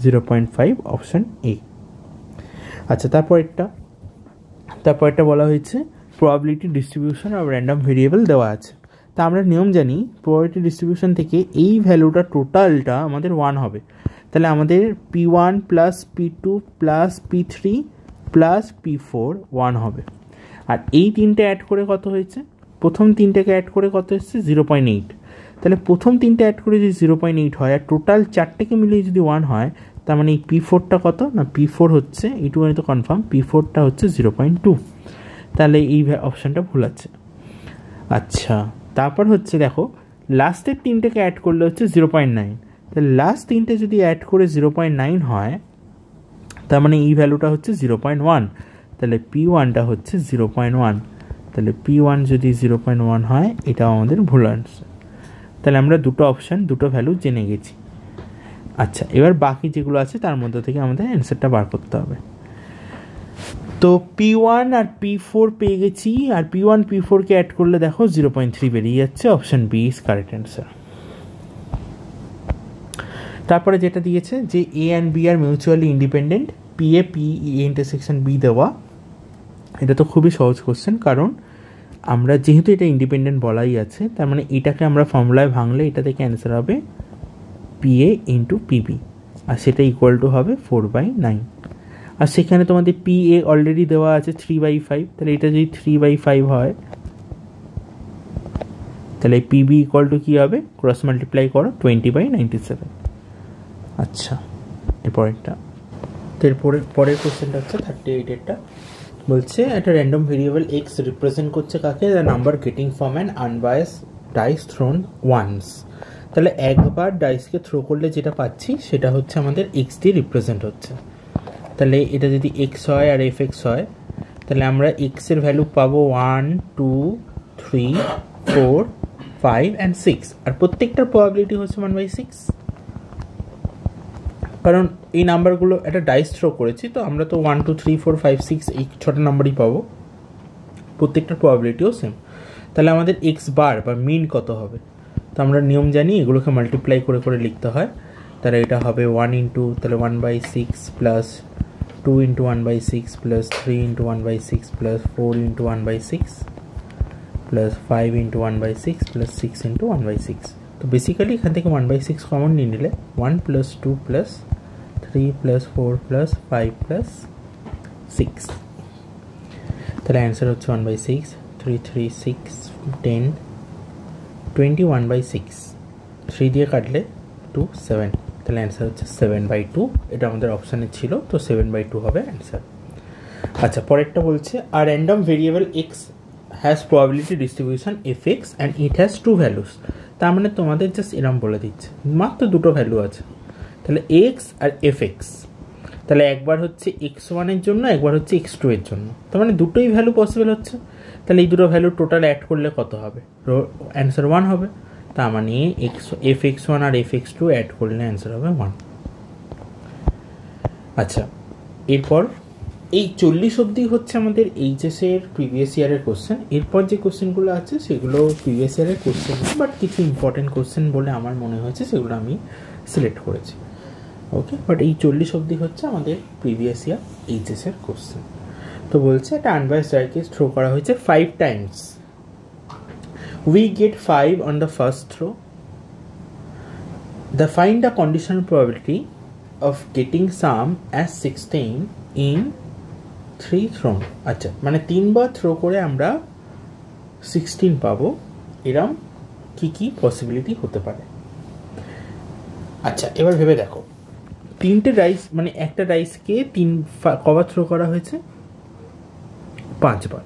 0.5 অপশান এ। আচ্ছা তারপরটা বলা হয়েছে probability distribution of random variable দেওয়া আছে। তা আমরা নিয়ম জানি প্রবাবিলিটি ডিস্ট্রিবিউশন থেকে এই ভ্যালুটা টোটালটা আমাদের 1 হবে। তাহলে আমাদের P1 plus P2 plus P3 plus P4 1 হবে। আর এই তিনটে অ্যাড করে কত হয়েছে, প্রথম তিনটেকে অ্যাড করে কত এসেছে 0.8। তাহলে প্রথম তিনটে অ্যাড করে যদি 0.8 হয় আর টোটাল চারটেকে মিলিয়ে যদি 1 হয়, তার মানে এই P4টা কত না, P4 হচ্ছে এইটুকুনি তো কনফার্ম, P4টা হচ্ছে 0.2। তাহলে এই অপশানটা ভুল আছে। আচ্ছা তারপর হচ্ছে দেখো লাস্টের তিনটেকে অ্যাড করলে হচ্ছে 0.9। তাহলে লাস্ট তিনটে যদি অ্যাড করে 0.9 হয়, তার মানে এই ভ্যালুটা হচ্ছে 0.1। তাহলে P1টা হচ্ছে 0.1। তাহলে P1 যদি 0.1 হয়, এটাও আমাদের ভুল আনসার। তাহলে আমরা দুটো অপশান দুটো ভ্যালু জেনে গেছি। আচ্ছা এবার বাকি যেগুলো আছে তার মধ্যে থেকে আমাদের অ্যান্সারটা বার করতে হবে। তো P1 আর P4 পেয়ে গেছি, আর P1 P4কে অ্যাড করলে দেখো 0.3 বেরিয়ে যাচ্ছে, option B is correct answer. তারপরে যেটা দিয়েছে যে A and B are mutually independent, P A intersection B দেওয়া। এটা তো খুবই সহজ কোশ্চেন, কারণ আমরা যেহেতু এটা ইন্ডিপেন্ডেন্ট বলাই আছে, তার মানে এটাকে আমরা ফর্মুলায় ভাঙলে এটা থেকে অ্যান্সার হবে পি এ ইন্টু পিবি, আর সেটা ইকুয়াল টু হবে 4/9। আর সেখানে তোমাদের পি এ অলরেডি দেওয়া আছে 3/5। তাহলে এটা যদি 3/5 হয়, তাহলে পিবি ইকুয়াল টু কী হবে, ক্রস মাল্টিপ্লাই করো 20/97। আচ্ছা এরপরেরটা, তো পরের কোশ্চেনটা হচ্ছে 38এরটা। বলছে একটা র্যান্ডম ভেরিয়েবল এক্স রিপ্রেজেন্ট করছে কাকে, the number getting from an unbias dice thrown once. তাহলে একবার ডাইসকে থ্রো করলে যেটা পাচ্ছি সেটা হচ্ছে আমাদের এক্স দিয়ে রিপ্রেজেন্ট হচ্ছে। তাহলে এটা যদি এক্স হয় আর এফ এক্স হয়, তাহলে আমরা এক্সের ভ্যালু পাবো 1 2 3 4 5 অ্যান্ড 6, আর প্রত্যেকটার প্রবাবিলিটি হচ্ছে 1/6। কারণ এই নাম্বারগুলো একটা ডাইস থ্রো করেছি, তো আমরা তো 1 2 3 4 5 6 এই 6টা নাম্বারই পাবো, প্রত্যেকটার প্রবাবিলিটিও সেম। তাহলে আমাদের এক্স বার বা মিন কত হবে, তো আমরা নিয়ম জানি এগুলোকে মাল্টিপ্লাই করে করে লিখতে হয়। তাহলে এটা হবে 1 ইন্টু তাহলে 1/6 plus 2 into 1/6 plus 3 into 1/6 plus 4 into 1/6 plus 5 into 1/6 plus 6 into 1/6। তো বেসিক্যালি এখান থেকে 1/6 কমন নিয়ে নিলে 1 plus 2 plus 3 plus 4 plus 5 plus 6। তাহলে অ্যান্সার হচ্ছে 1/6, 3 3 6 10 21/6, 3 দিয়ে কাটলে 2 7। তাহলে অ্যান্সার হচ্ছে 7/2। এটা আমাদের অপশানে ছিল, তো 7/2 হবে অ্যান্সার। আচ্ছা পরেরটা বলছে আর random variable X has probability distribution F X and it has 2 values. তার মানে তোমাদের জাস্ট এরম বলে দিচ্ছে মাত্র দুটো ভ্যালু আছে, তাহলে এক্স আর এফ এক্স। তাহলে একবার হচ্ছে x1 জন্য, একবার হচ্ছে x2 এর জন্য, তার মানে দুটোই ভ্যালু পসিবল হচ্ছে। তাহলে এই দুটো ভ্যালু টোটাল অ্যাড করলে কত হবে, অ্যান্সার 1 হবে। তার মানে fx1 আর fx2 অ্যাড করলে অ্যান্সার হবে 1। আচ্ছা এরপর এই 40 অবধি হচ্ছে আমাদের এইচএসের প্রিভিয়াস ইয়ারের কোশ্চেন। এরপর যে কোশ্চেনগুলো আছে সেগুলো প্রিভিয়াস ইয়ারের কোশ্চেন, বাট কিছু ইম্পর্টেন্ট কোশ্চেন বলে আমার মনে হয়েছে, সেগুলো আমি সিলেক্ট করেছি। ওকে, বাট এই 40 অবধি হচ্ছে আমাদের প্রিভিয়াস ইয়ার এইচএসের কোশ্চেন। তো বলছে একটা আনবায়াসড ডাইকে থ্রো করা হয়েছে 5 times, we get 5 on the first throw, the find the conditional probability of getting some as 16 in 3 thrown. আচ্ছা, মানে 3 বার থ্রো করে আমরা 16 পাবো, এরম কি কি পসিবিলিটি হতে পারে। আচ্ছা, এবার ভেবে দেখো, 3টে ডাইস, মানে একটা ডাইসকে কবার থ্রো করা হয়েছে? 5 বার।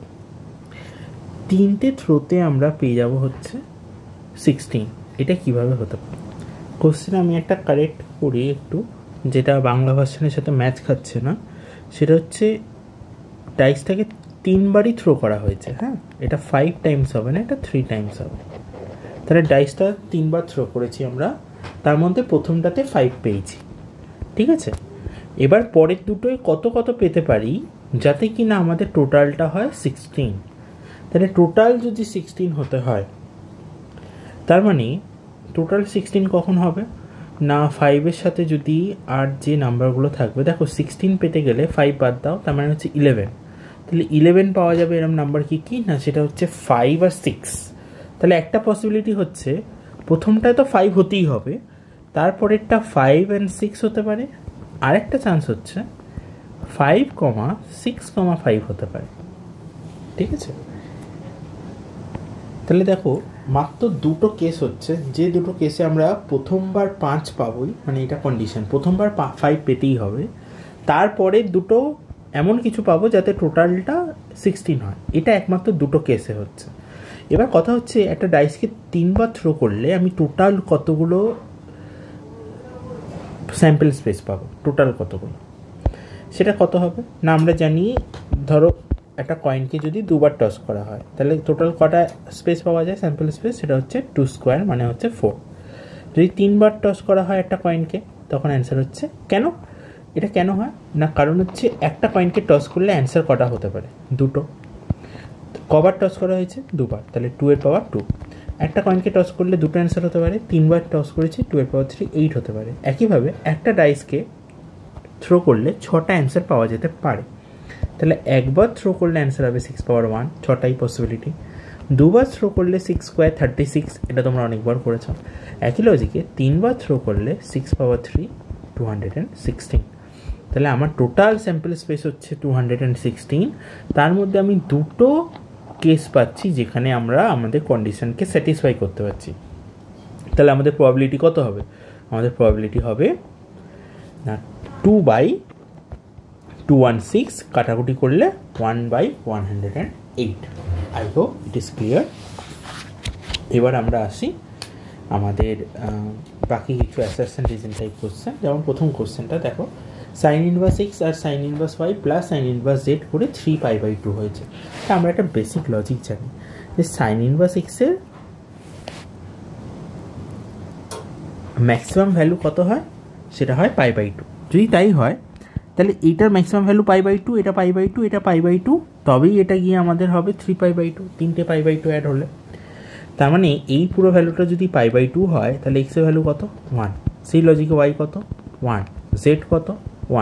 3টে থ্রোতে আমরা পেয়ে যাব হচ্ছে 16। এটা কিভাবে হতে পারে? কোশ্চেন আমি একটা কারেক্ট করি একটু, যেটা বাংলা ভার্সনের সাথে ম্যাচ খাচ্ছে না। সেটা হচ্ছে ডাইসটাকে 3 বারই থ্রো করা হয়েছে। হ্যাঁ, এটা 5 টাইমস হবে না, এটা 3 টাইমস হবে। তাহলে ডাইসটা 3 বার থ্রো করেছি আমরা, তার মধ্যে প্রথমটাতে 5 পেয়েছি, ঠিক আছে। এবার পরের দুটোয় কত কত পেতে পারি যাতে কি না আমাদের টোটালটা হয় 16। তাহলে টোটাল যদি 16 হতে হয়, তার মানে টোটাল 16 কখন হবে না, 5-এর সাথে যদি আর যে নাম্বারগুলো থাকবে, দেখো 16 পেতে গেলে 5 বাদ দাও, তার মানে হচ্ছে 11। তাহলে 11 পাওয়া যাবে এরম নাম্বার কি কি না, সেটা হচ্ছে 5 আর 6। তাহলে একটা পসিবিলিটি হচ্ছে প্রথমটায় তো 5 হতেই হবে, তারপরেরটা 5 and 6 হতে পারে। আরেকটা চান্স হচ্ছে 5, 6, 5 হতে পারে, ঠিক আছে। তাহলে দেখো মাত্র দুটো কেস হচ্ছে, যে দুটো কেসে আমরা প্রথমবার 5 পাবোই, মানে এটা কন্ডিশন, প্রথমবার 5 পেতেই হবে, তারপরে দুটো এমন কিছু পাবো যাতে টোটালটা 16 হয়। এটা একমাত্র দুটো কেসে হচ্ছে। এবার কথা হচ্ছে একটা ডাইসকে 3 বার থ্রো করলে আমি টোটাল কতগুলো স্যাম্পল স্পেস পাবো, টোটাল কতগুলো, সেটা কত হবে না আমরা জানি। ধরো একটা কয়েনকে যদি 2 বার টস করা হয়, তাহলে টোটাল কটা স্পেস পাওয়া যায় স্যাম্পল স্পেস, সেটা হচ্ছে 2 স্কোয়ার, মানে হচ্ছে 4। যদি 3 বার টস করা হয় একটা কয়েনকে, তখন অ্যান্সার হচ্ছে, কেন এটা কেন হয় না, কারণ হচ্ছে একটা কয়েনকে টস করলে অ্যান্সার কটা হতে পারে, দুটো। কবার টস করা হয়েছে? 2 বার, তাহলে 2 এর পাওয়ার 2। একটা কয়েনকে টস করলে দুটো অ্যান্সার হতে পারে, 3 বার টস করেছি, 2 এর পাওয়ার 3, 8 হতে পারে। একইভাবে একটা ডাইসকে থ্রো করলে 6টা অ্যান্সার পাওয়া যেতে পারে। তাহলে একবার থ্রো করলে অ্যান্সার হবে 6 পাওয়ার 1, 6টাই পসিবিলিটি। 2 বার থ্রো করলে 6 স্কোয়ার 36, এটা তোমরা অনেকবার করেছো। একই লজিকে 3 বার থ্রো করলে 6 পাওয়ার 3, 216। তাহলে আমার টোটাল স্যাম্পল স্পেস হচ্ছে 216। তার মধ্যে আমি দুটো কেস পাচ্ছি যেখানে আমরা আমাদের কন্ডিশনকে স্যাটিসফাই করতে পারছি। তাহলে আমাদের প্রবাবিলিটি কত হবে? আমাদের প্রবাবিলিটি হবে না 2/216, কাটাকুটি করলে 1/108। I hope it is clear. এবার আমরা আসি আমাদের বাকি কিছু অ্যাসারশন রিজন টাইপ কোশ্চেন। যেমন প্রথম কোশ্চেনটা দেখো, সাইন ইনভার্স এক্স আর sine inverse y plus sine inverse z করে 3π/2 হয়েছে। তা আমরা একটা বেসিক লজিক জানি যে সাইন ইনভার্স এক্সের ম্যাক্সিমাম ভ্যালু কত হয়, সেটা হয় π/2। যদি তাই হয় তাহলে এইটার ম্যাক্সিমাম ভ্যালু π/2, এটা π/2, এটা π/2, তবেই এটা গিয়ে আমাদের হবে 3π/2, 3টে π/2 অ্যাড হলে। তার মানে এই পুরো ভ্যালুটা যদি π/2 হয়, তাহলে এক্সের ভ্যালু কত? 1। সেই লজিকে ওয়াই কত? 1। জেড কত?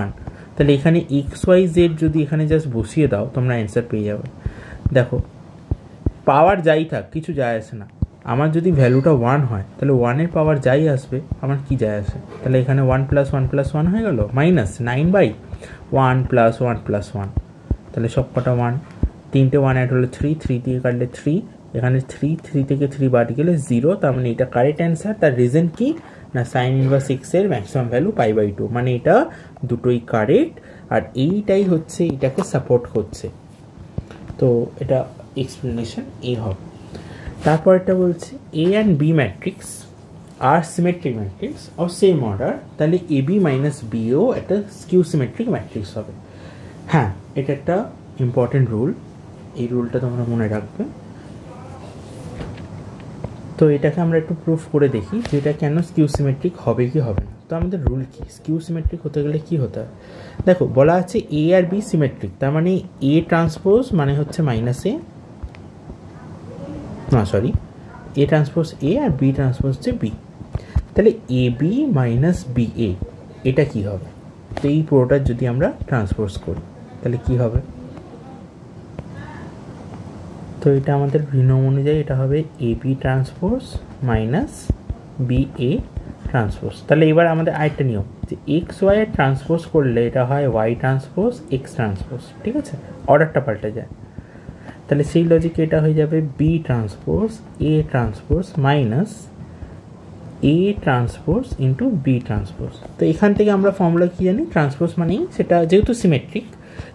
1। তাহলে এখানে এক্স ওয়াই জেড যদি এখানে জাস্ট বসিয়ে দাও, তোমরা অ্যান্সার পেয়ে যাবে। দেখো পাওয়ার যাই থাক কিছু যায় আসে না, আমার যদি ভ্যালুটা 1 হয় তাহলে 1-এর পাওয়ার যাই আসবে আমার কি যায় আসে। তাহলে এখানে 1 + 1 + 1 হয়ে গেল -9/1 + 1 + 1। তাহলে সব কটা 1, 3টে 1 অ্যাড হলে 3, 3 দিয়ে কাটলে 3, এখানে 3 থেকে 3 বাদ গেলে 0। তার মানে এটা কারেক্ট অ্যান্সার। তার রিজন কি না, সাইন ইনভার্স এক্সের ম্যাক্সিমাম ভ্যালু π/2, মানে এটা দুটোই কারেক্ট। আর এইটাই হচ্ছে এটাকে সাপোর্ট করছে। তো এটা এক্সপ্লেনেশন এ হবে। তারপর এটা বলছে A and B matrix are symmetric matrix of same order, তাহলে AB - BO একটা স্কিউ সিমেট্রিক ম্যাট্রিক্স হবে। হ্যাঁ, এটা একটা ইম্পর্টেন্ট রুল, এই রুলটা তোমরা মনে রাখবে। তো এটাকে আমরা একটু প্রুফ করে দেখি যে এটা কেন স্কিউ সিমেট্রিক হবে কি হবে না। তো আমাদের রুল কি, স্কিউ সিমেট্রিক হতে গেলে কি হতে হয়? দেখো বলা আছে এ আর বি সিমেট্রিক, তার মানে এ ট্রান্সপোজ মানে হচ্ছে -A, না সরি, এ ট্রান্সপোজ এ আর বি ট্রান্সপোজ হচ্ছে বি। তাহলে AB - BA এটা কি হবে? তো এই পুরোটার যদি আমরা ট্রান্সপোজ করি তাহলে কি হবে? তো এটা আমাদের নিয়ম অনুযায়ী এটা হবে A B transpose minus B A transpose. তাহলে এবার আমাদের আরেকটা নিয়ম যে এক্স ওয়াই এর ট্রান্সপোজ করলে এটা হয় ওয়াই ট্রান্সপোজ এক্স ট্রান্সপোজ, ঠিক আছে, অর্ডারটা পাল্টে যায়। তাহলে সেই লজিকে এটা হয়ে যাবে B transpose A transpose minus A transpose into B transpose. তো এখান থেকে আমরা ফর্মুলা কী জানি, ট্রান্সপোজ মানেই সেটা যেহেতু সিমেট্রিক,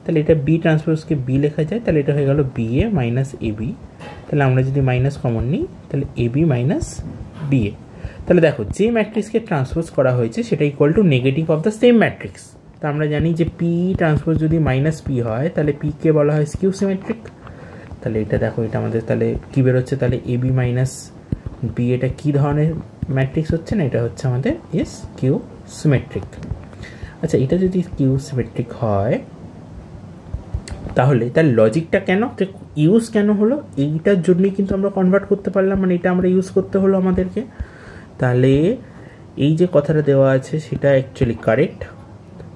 তাহলে এটা বি ট্রান্সপোজকে বি লেখা যায়, তাহলে এটা হয়ে গেল B A minus A B. তাহলে আমরা যদি মাইনাস কমন নিই তাহলে এ বি মাইনাস বি এ। তাহলে দেখো যে ম্যাট্রিক্সকে ট্রান্সপোজ করা হয়েছে সেটা equal two negative of the same matrix. তো আমরা জানি যে পি ট্রান্সপোজ যদি মাইনাস পি হয় তাহলে পিকে বলা হয় স্কিউ সিমেট্রিক। তাহলে এটা দেখো এটা আমাদের তাহলে কী বেরোচ্ছে, তাহলে এ বি মাইনাস বি এটা কী ধরনের ম্যাট্রিক্স হচ্ছে না, এটা হচ্ছে আমাদের স্কিউ সিমেট্রিক। আচ্ছা, এটা যদি স্কিউ সিমেট্রিক হয় তাহলে তার লজিকটা কেন ইউজ কেন হলো, এইটার জন্যই কিন্তু আমরা কনভার্ট করতে পারলাম, মানে এটা আমরা ইউজ করতে হলো আমাদেরকে। তাহলে এই যে কথাটা দেওয়া আছে সেটা অ্যাকচুয়ালি কারেক্ট,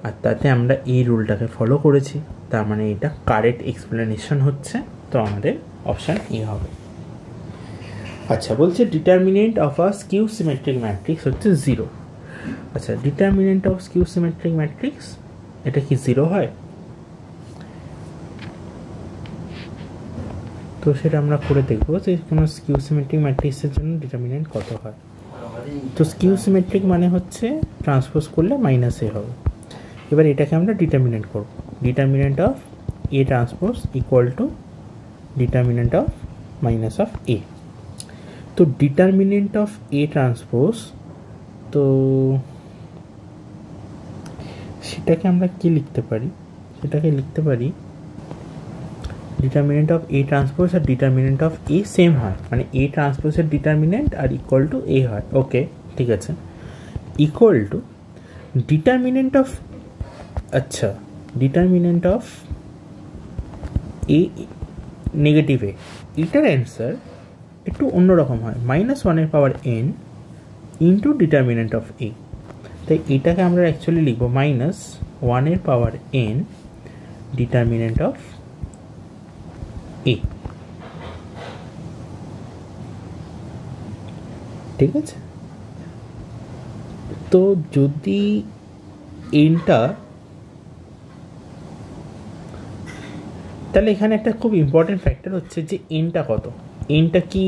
আর তাতে আমরা এই রুলটাকে ফলো করেছি, তার মানে এটা কারেক্ট এক্সপ্লেনেশন হচ্ছে। তো আমাদের অপশান এ হবে। আচ্ছা, বলছে determinant of a skew symmetric matrix হচ্ছে 0। আচ্ছা, determinant of skew symmetric matrix এটা কি 0 হয়? তো সেটা আমরা করে দেখবো যে কোনো স্কিউ সিমেট্রিক ম্যাট্রিক্সের জন্য ডিটারমিনেন্ট কত হয়। তো স্কিউ সিমেট্রিক মানে হচ্ছে ট্রান্সপোজ করলে মাইনাস এ হবে। এবার এটাকে আমরা ডিটারমিনেন্ট করব, determinant of A transpose equal to determinant of minus of A. তো ডিটারমিনেন্ট অফ এ ট্রান্সপোজ, তো সেটাকে আমরা কি লিখতে পারি, সেটাকে লিখতে পারি ডিটারমিনেন্ট অফ এ ট্রান্সপোজ আর ডিটারমিনেন্ট অফ এ সেম হয়, মানে এ ট্রান্সপোজের ডিটারমিনেন্ট আর ইকুয়াল টু এ হয়। ওকে, ঠিক আছে, ইকুয়াল টু ডিটারমিনেন্ট অফ, আচ্ছা determinant of A negative A, এটার অ্যান্সার একটু অন্যরকম হয়, -1 power n into determinant of A. তাই এটাকে আমরা অ্যাকচুয়ালি লিখবো -1 power n determinant of A, ঠিক আছে। তো যদি এনটা, তাহলে এখানে একটা খুব ইম্পর্টেন্ট ফ্যাক্টর হচ্ছে যে এনটা কত, এনটা কি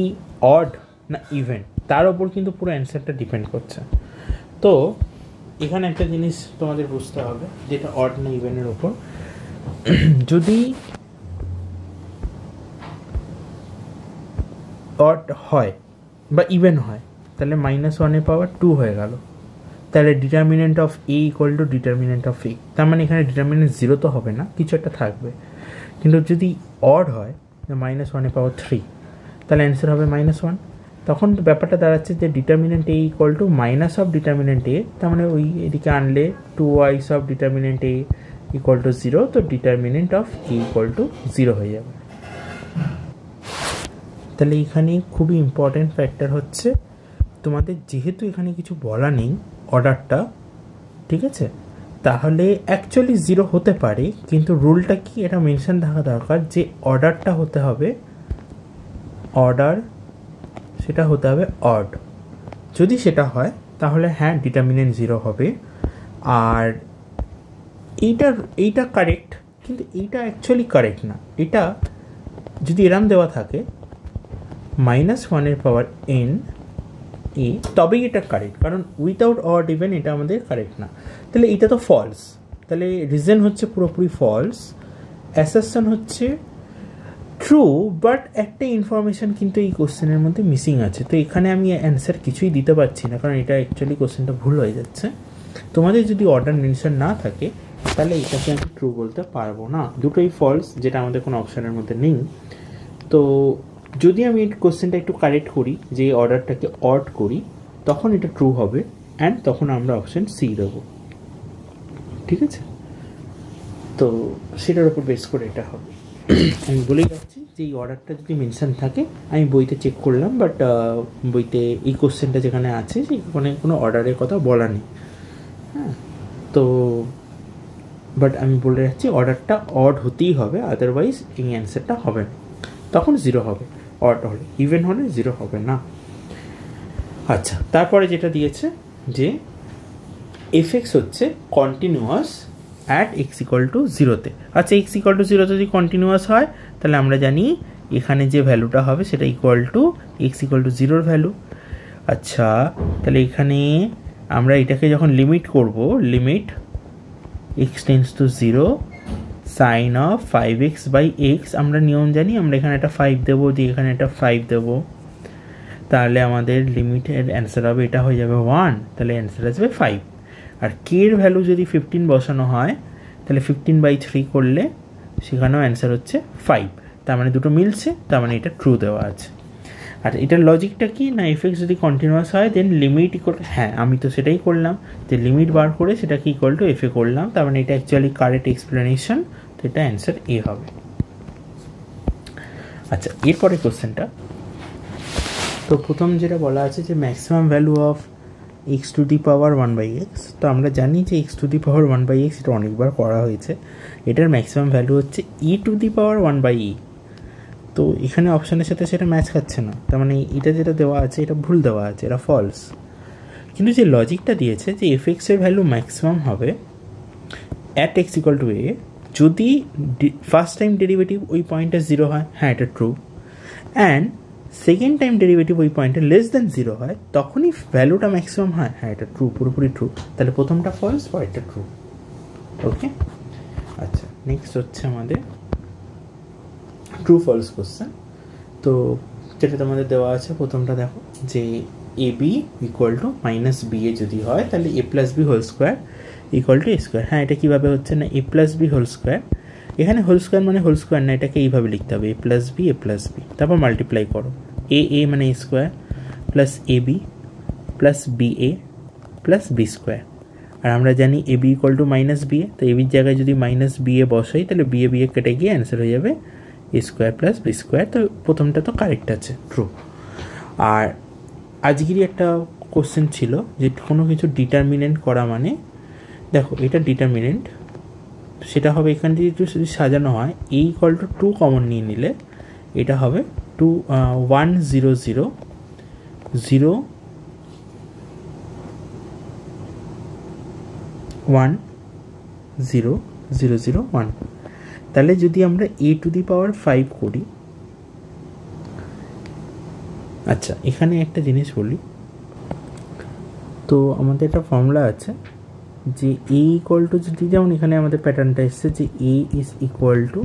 অড না ইভেন, তার ওপর কিন্তু পুরো অ্যান্সারটা ডিপেন্ড করছে। তো এখানে একটা জিনিস তোমাদের বুঝতে হবে যেটা অড না ইভেনের ওপর। যদি অড হয় বা ইভেন হয় তাহলে -1 পাওয়ার 2 হয়ে গেল, তাহলে determinant of A equal to determinant of A. তার মানে এখানে ডিটারমিনেন্ট 0 তো হবে না, কিছু একটা থাকবে। কিন্তু যদি অড হয় -1 পাওয়ার 3 তাহলে অ্যান্সার হবে -1। তখন ব্যাপারটা দাঁড়াচ্ছে যে determinant A equal to minus of determinant A, তার মানে ওই এদিকে আনলে 2y of determinant A equal to 0, তো determinant of A equal to 0 হয়ে যাবে। তাহলে এখানে খুবই ইম্পর্টেন্ট ফ্যাক্টর হচ্ছে তোমাদের, যেহেতু এখানে কিছু বলা নেই অর্ডারটা, ঠিক আছে, তাহলে অ্যাকচুয়ালি 0 হতে পারে, কিন্তু রুলটা কি এটা মেনশন থাকা দরকার যে অর্ডারটা হতে হবে, অর্ডার সেটা হতে হবে অড। যদি সেটা হয় তাহলে হ্যাঁ ডিটারমিনেন্ট 0 হবে। আর এইটা কারেক্ট, কিন্তু এইটা অ্যাকচুয়ালি কারেক্ট না। এটা যদি এরম দেওয়া থাকে -1 পাওয়ার n এ, তবেই এটা কারেক্ট, কারণ উইথাউট অড ইভেন এটা আমাদের কারেক্ট না। তাহলে এটা তো ফলস, তাহলে রিজন হচ্ছে পুরোপুরি ফলস, অ্যাসারশন হচ্ছে ট্রু, বাট একটা ইনফরমেশন কিন্তু এই কোশ্চেনের মধ্যে মিসিং আছে। তো এখানে আমি অ্যান্সার কিছুই দিতে পারছি না, কারণ এটা অ্যাকচুয়ালি কোশ্চেনটা ভুল হয়ে যাচ্ছে। তোমাদের যদি অর্ডার মেনশন না থাকে তাহলে এটাকে আমি ট্রু বলতে পারবো না, দুটোই ফলস, যেটা আমাদের কোনো অপশানের মধ্যে নেই। তো যদি আমি এই কোশ্চেনটা একটু কারেক্ট করি, যে অর্ডারটাকে অড করি, তখন এটা ট্রু হবে, অ্যান্ড তখন আমরা অপশান সি দেবো, ঠিক আছে। তো সেটার উপর বেস করে এটা হবে। আমি বলেই যাচ্ছি যে এই অর্ডারটা যদি মেনশন থাকে, আমি বইতে চেক করলাম, বাট বইতে এই কোশ্চেনটা যেখানে আছে সেখানে কোনো অর্ডারের কথা বলা নেই। হ্যাঁ, তো বাট আমি বলে যাচ্ছি অর্ডারটা অড হতেই হবে, আদারওয়াইজ এই অ্যান্সারটা হবে না, তখন 0 হবে। অড হলে, ইভেন হলে 0 হবে না। আচ্ছা, তারপরে যেটা দিয়েছে যে এফএক্স হচ্ছে continuous at x equal to 0-তে। আচ্ছা, এক্স ইকুয়াল টু 0 যদি কন্টিনিউয়াস হয় তাহলে আমরা জানি এখানে যে ভ্যালুটা হবে সেটা equal to x equal to 0-র ভ্যালু। আচ্ছা, তাহলে এখানে আমরা এটাকে যখন লিমিট করব, limit x tends to 0 sine of 5x/x, আমরা নিয়ম জানি, আমরা এখানে একটা 5 দেবো, দিয়ে এখানে একটা 5 দেবো, তাহলে আমাদের লিমিটের অ্যান্সার হবে, এটা হয়ে যাবে 1, তাহলে অ্যান্সার আসবে 5। আর কে এর ভ্যালু যদি 15 বসানো হয় তাহলে 15/3 করলে সেখানেও অ্যান্সার হচ্ছে 5, তার মানে দুটো মিলছে, তার মানে এটা ট্রু দেওয়া আছে। আর এটার লজিকটা কি না, এফএক্স যদি কন্টিনিউয়াস হয় দেন লিমিট ইকুয়াল, হ্যাঁ আমি তো সেটাই করলাম, যে লিমিট বার করে সেটাকে ইকুয়াল টু এফ এ করলাম, তার মানে এটা অ্যাকচুয়ালি কারেক্ট এক্সপ্লেনেশন, তো এটা অ্যান্সার এ হবে। আচ্ছা, এরপরে কোশ্চেনটা, তো প্রথম যেটা বলা আছে যে maximum value of x two the power 1/x, তো আমরা জানি যে x two the power 1/x এটা অনেকবার করা হয়েছে, এটার ম্যাক্সিমাম ভ্যালু হচ্ছে ই টু দি পাওয়ার 1/e। তো এখানে অপশানের সাথে সেটা ম্যাচ খাচ্ছে না, তার মানে এটা যেটা দেওয়া আছে এটা ভুল দেওয়া আছে, এটা ফলস। কিন্তু যে লজিকটা দিয়েছে যে এফএক্সের ভ্যালু ম্যাক্সিমাম হবে অ্যাট এক্স ইকুয়াল টু এ যদি ফার্স্ট টাইম ডেরিভেটিভ ওই পয়েন্টে 0 হয়, হ্যাঁ এটা true, and second time derivative ওই পয়েন্টে লেস দেন 0 হয়, তখনই ভ্যালুটা ম্যাক্সিমাম হয়, হ্যাঁ এটা ট্রু, পুরোপুরি ট্রু। তাহলে প্রথমটা ফলস, পরেরটা ট্রু। ওকে, আচ্ছা নেক্সট হচ্ছে আমাদের ট্রু ফলস কোশ্চেন। তো যেটা তোমাদের দেওয়া আছে প্রথমটা দেখো, যে A B equal to minus B A যদি হয় তাহলে A plus B whole square equal to A square. হ্যাঁ, এটা কীভাবে হচ্ছে না, A plus B whole square, এখানে হোল স্কোয়ার মানে হোল স্কোয়ার না, এটাকে এইভাবে লিখতে হবে, এ প্লাস বি তারপর মাল্টিপ্লাই করো, এ মানে A square plus A B plus B A plus B square. আর আমরা জানি A B equal to minus B এ, তো এ বির জায়গায় যদি মাইনাস বি এ বসাই তাহলে বি এ কেটে গিয়ে অ্যান্সার হয়ে যাবে এ স্কোয়ার প্লাস বি স্কোয়ার। তো প্রথমটা তো কারেক্ট আছে, ট্রু। আর আজকেরই একটা কোশ্চেন ছিল যে কোনো কিছু ডিটারমিনেন্ট করা মানে, দেখো এটা ডিটারমিনেন্ট, সেটা হবে এখান থেকে একটু যদি সাজানো হয়, এ ইকুয়াল টু 2 কমন নিয়ে নিলে এটা হবে 1 0 0 0 1 0 0 0 1। তাহলে যদি আমরা এ টু দি পাওয়ার 5 করি, আচ্ছা এখানে একটা জিনিস বলি, তো আমাদের একটা ফর্মুলা আছে যে এ ইকুয়াল টু, যদি যেমন এখানে আমাদের প্যাটার্নটা এসছে যে A is equal to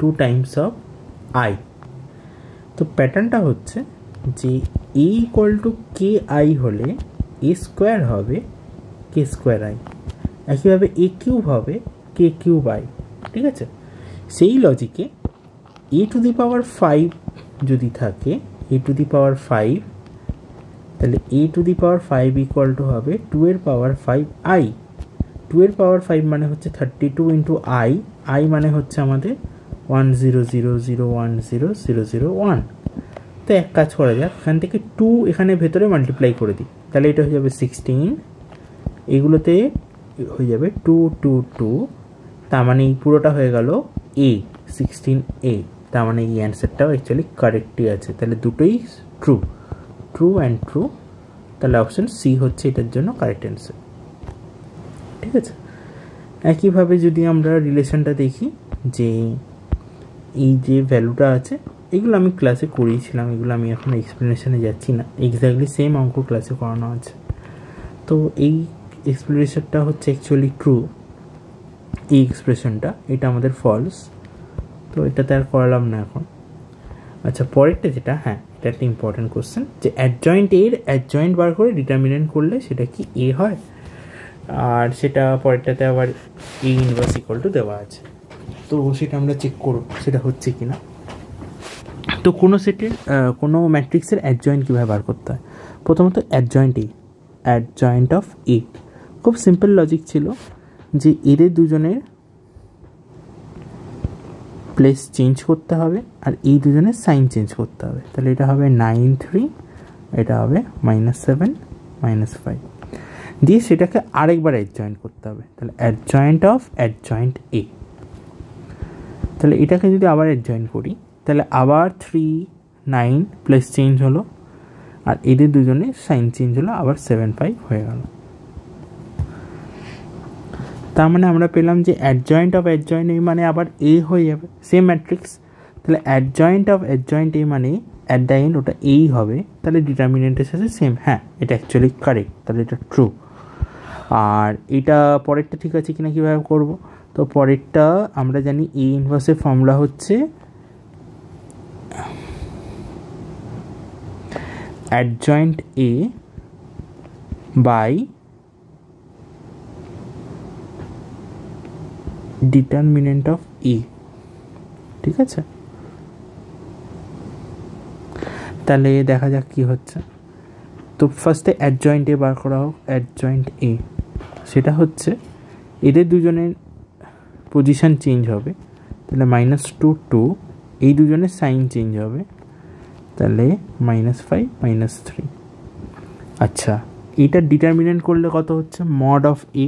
2 times of I, তো প্যাটার্নটা হচ্ছে যে A equal to K I হলে এ স্কোয়ার হবে কে স্কোয়ার আই, একইভাবে এ কিউব হবে কে কিউব আই, ঠিক আছে। সেই লজিকে এ টু দি পাওয়ার 5 যদি থাকে, এ টু দি পাওয়ার 5, তাহলে A to the power 5 equal to হবে 2 এর পাওয়ার 5 আই, 2 এর পাওয়ার 5 মানে হচ্ছে 32 ইন্টু আই, আই মানে হচ্ছে আমাদের 1 0 0 0 1 0 0 0 1। তো এক কাজ করা যাক, এখান থেকে 2 এখানে ভেতরে মাল্টিপ্লাই করে দিই, তাহলে এটা হয়ে যাবে 16, এগুলোতে হয়ে যাবে 2 2 2, তার মানে এই পুরোটা হয়ে গেল এ 16a, তার মানে এই অ্যান্সারটাও অ্যাকচুয়ালি কারেক্টই আছে, তাহলে দুটোই ট্রু, ট্রু অ্যান্ড ট্রু, তাহলে অপশন সি হচ্ছে এটার জন্য কারেক্ট অ্যান্সার, ঠিক আছে। একইভাবে যদি আমরা রিলেশনটা দেখি, যে এই যে ভ্যালুটা আছে, এগুলো আমি ক্লাসে করিয়েছিলাম, এগুলো আমি এখন এক্সপ্লেনেশনে যাচ্ছি না, এক্স্যাক্টলি সেম অঙ্ক ক্লাসে করানো আছে। তো এই এক্সপ্লেনেশনটা হচ্ছে অ্যাকচুয়ালি ট্রু, এই এক্সপ্রেশনটা, এটা আমাদের ফলস, তো এটাতে আর করালাম না এখন। আচ্ছা, পরেরটা যেটা, হ্যাঁ এটা একটা ইম্পর্টেন্ট কোশ্চেন, যে অ্যাডজয়েন্ট এর অ্যাডজয়েন্ট বার করে ডিটারমিনেন্ট করলে সেটা কি এ হয়, আর সেটা পরেরটাতে আবার এ ইনভার্স ইকুয়াল টু দেওয়া আছে, তো সেটা আমরা চেক করব সেটা হচ্ছে কি না। তো কোনো সেটের কোনো ম্যাট্রিক্সের অ্যাডজয়েন্ট কীভাবে বার করতে হয়, প্রথমত অ্যাডজয়েন্ট এ, অ্যাডজয়েন্ট অফ এ, খুব সিম্পল লজিক ছিল যে এদের দুজনের প্লেস চেঞ্জ করতে হবে আর এই দুজনের সাইন চেঞ্জ করতে হবে, তাহলে এটা হবে 9 3, এটা হবে -7 -5। দিয়ে সেটাকে আরেকবার অ্যাডজয়েন্ট করতে হবে। তাহলে অ্যাডজয়েন্ট অফ অ্যাডজয়েন্ট এ, তাহলে এটাকে যদি আবার অ্যাডজয়েন্ট করি তাহলে আবার 3 9 প্লাস চেঞ্জ হলো, আর এদের দুজনে সাইন চেঞ্জ হলো, আবার 7 5 হয়ে গেল। তার মানে আমরা পেলাম যে অ্যাডজয়েন্ট অফ অ্যাডজয়েন্ট এ মানে আবার এ হয়ে যাবে, সেম ম্যাট্রিক্স। তাহলে অ্যাডজয়েন্ট অফ অ্যাডজয়েন্ট এ মানে অ্যাট দ্য এন্ড ওটা এই হবে, তাহলে ডিটারমিনেন্টের সাথে সেম। হ্যাঁ, এটা অ্যাকচুয়ালি কারেক্ট, তাহলে এটা ট্রু। আর এটা পরেরটা ঠিক আছে কিনা কীভাবে করব? তো পরেরটা আমরা জানি এ ইনভার্সের ফর্মুলা হচ্ছে adjoint A by determinant of A, ঠিক আছে? তাহলে দেখা যাক কি হচ্ছে। তো ফার্স্টে অ্যাডজয়েন্ট এ বার করা হোক। অ্যাডজয়েন্ট এ সেটা হচ্ছে এদের দুজনের পজিশন চেঞ্জ হবে, তাহলে -2 2, এই দুজনের সাইন চেঞ্জ হবে, তাহলে -5 -3। আচ্ছা, এটা ডিটারমিনেন্ট করলে কত হচ্ছে? Mod of A.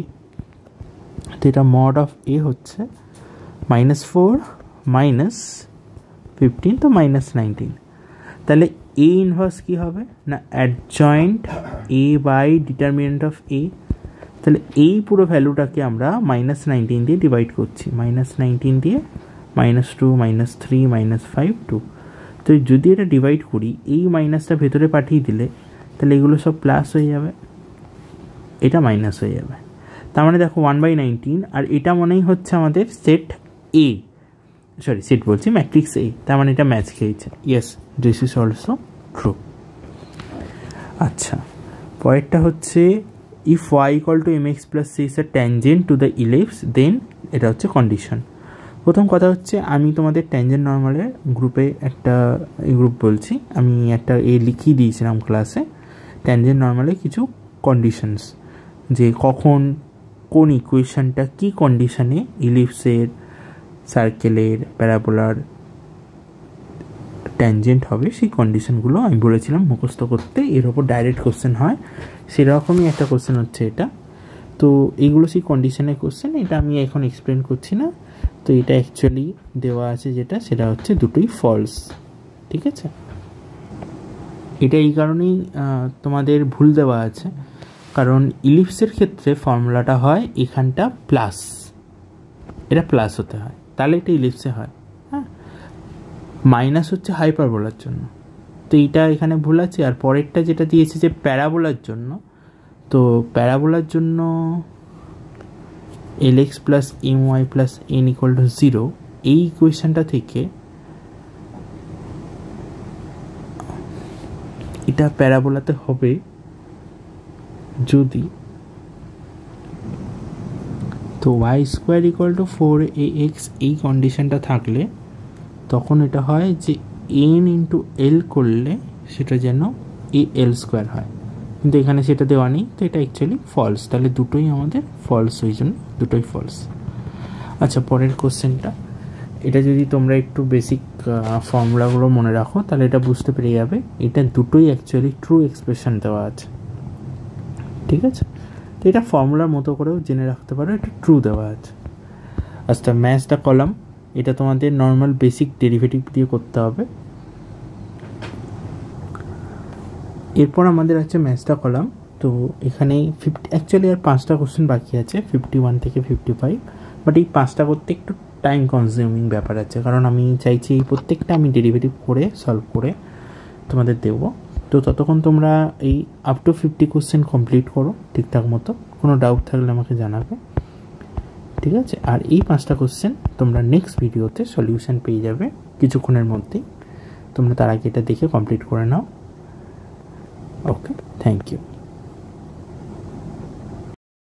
তো এটা মড অফ এ হচ্ছে -4 -15, তো -19। তাহলে এ ইনভার্স কী হবে না adjoint A by determinant of A. তাহলে এই পুরো ভ্যালুটাকে আমরা -19 দিয়ে ডিভাইড করছি, -19 দিয়ে -2 -3 -5 2। তো যদি এটা ডিভাইড করি, এই মাইনাসটা ভেতরে পাঠিয়ে দিলে তাহলে এগুলো সব প্লাস হয়ে যাবে, এটা মাইনাস হয়ে যাবে। তার মানে দেখো 1/19, আর এটা মনেই হচ্ছে আমাদের সেট এ, সরি সেট বলছি ম্যাট্রিক্স এ, তার মানে এটা ম্যাচ খেয়েছে। Yes, this is also true. আচ্ছা, পরেরটা হচ্ছে if y = mx + c is a tangent to the ellipse then, এটা হচ্ছে কন্ডিশন। প্রথম কথা হচ্ছে আমি তোমাদের ট্যানজেন্ট নর্মালের গ্রুপে একটা গ্রুপ বলছি, আমি একটা লিখিয়ে দিয়েছিলাম ক্লাসে ট্যানজেন্ট নর্মালে কিছু কন্ডিশনস, যে কখন কোন ইকুয়েশনটা কি কন্ডিশনে ইলিপসের, সার্কেলের, প্যারাবোলার ট্যানজেন্ট হবে, সেই কন্ডিশনগুলো আমি বলেছিলাম মুখস্থ করতে। এর ওপর ডাইরেক্ট কোশ্চেন হয়, সেরকমই একটা কোশ্চেন হচ্ছে এটা। তো এইগুলো সেই কন্ডিশনের কোশ্চেন, এটা আমি এখন এক্সপ্লেন করছি না। তো এটা অ্যাকচুয়ালি দেওয়া আছে যেটা, সেটা হচ্ছে দুটোই ফলস, ঠিক আছে? এটা এই কারণেই তোমাদের ভুল দেওয়া আছে, কারণ ইলিপসের ক্ষেত্রে ফর্মুলাটা হয় এখানটা প্লাস, এটা প্লাস হতে হয়, তাহলে এটা ইলিপসে হয়। হ্যাঁ, মাইনাস হচ্ছে হাইপারবোলার জন্য, তো এইটা এখানে ভুল আছে। আর পরেরটা যেটা দিয়েছে যে প্যারাবোলার জন্য, তো প্যারাবোলার জন্য lx + my + n = 0, এই ইকুয়েশনটা থেকে এটা প্যারাবোলাতে হবে যদি, তো y² = 4ax এই কন্ডিশনটা থাকলে তখন এটা হয় যে n × l করলে সেটা যেন al² হয়, কিন্তু এখানে সেটা দেওয়া নেই, তো এটা অ্যাকচুয়ালি ফলস। তাহলে দুটোই আমাদের ফলস, ওই জন্য দুটোই ফলস। আচ্ছা, পরের কোশ্চেনটা, এটা যদি তোমরা একটু বেসিক ফর্মুলাগুলো মনে রাখো তাহলে এটা বুঝতে পেরে যাবে, এটা দুটোই অ্যাকচুয়ালি ট্রু এক্সপ্রেশন দেওয়া আছে, ঠিক আছে? তো এটা ফর্মুলার মতো করেও জেনে রাখতে পারো, এটা ট্রু দেওয়া আছে। আচ্ছা, ম্যাচ দ্য কলাম, এটা তোমাদের নর্মাল বেসিক ডেরিভেটিভ দিয়ে করতে হবে। এরপর আমাদের আছে ম্যাচ দ্য কলাম। তো এখানে অ্যাকচুয়ালি আর 5টা কোশ্চেন বাকি আছে, 51 থেকে 55, বাট এই 5টা করতে একটু টাইম কনজিউমিং ব্যাপার আছে, কারণ আমি চাইছি এই প্রত্যেকটা আমি ডেরিভেটিভ করে সলভ করে তোমাদের দেবো। তো ততক্ষণ তোমরা এই আপ টু 50 কোশ্চেন কমপ্লিট করো ঠিকঠাক মতো, কোনো ডাউট থাকলে আমাকে জানাবে, ঠিক আছে? আর এই 5টা কোশ্চেন তোমরা নেক্সট ভিডিওতে সলিউশন পেয়ে যাবে কিছুক্ষণের মধ্যেই, তোমরা তার আগে এটা দেখে কমপ্লিট করে নাও। ওকে, থ্যাংক ইউ।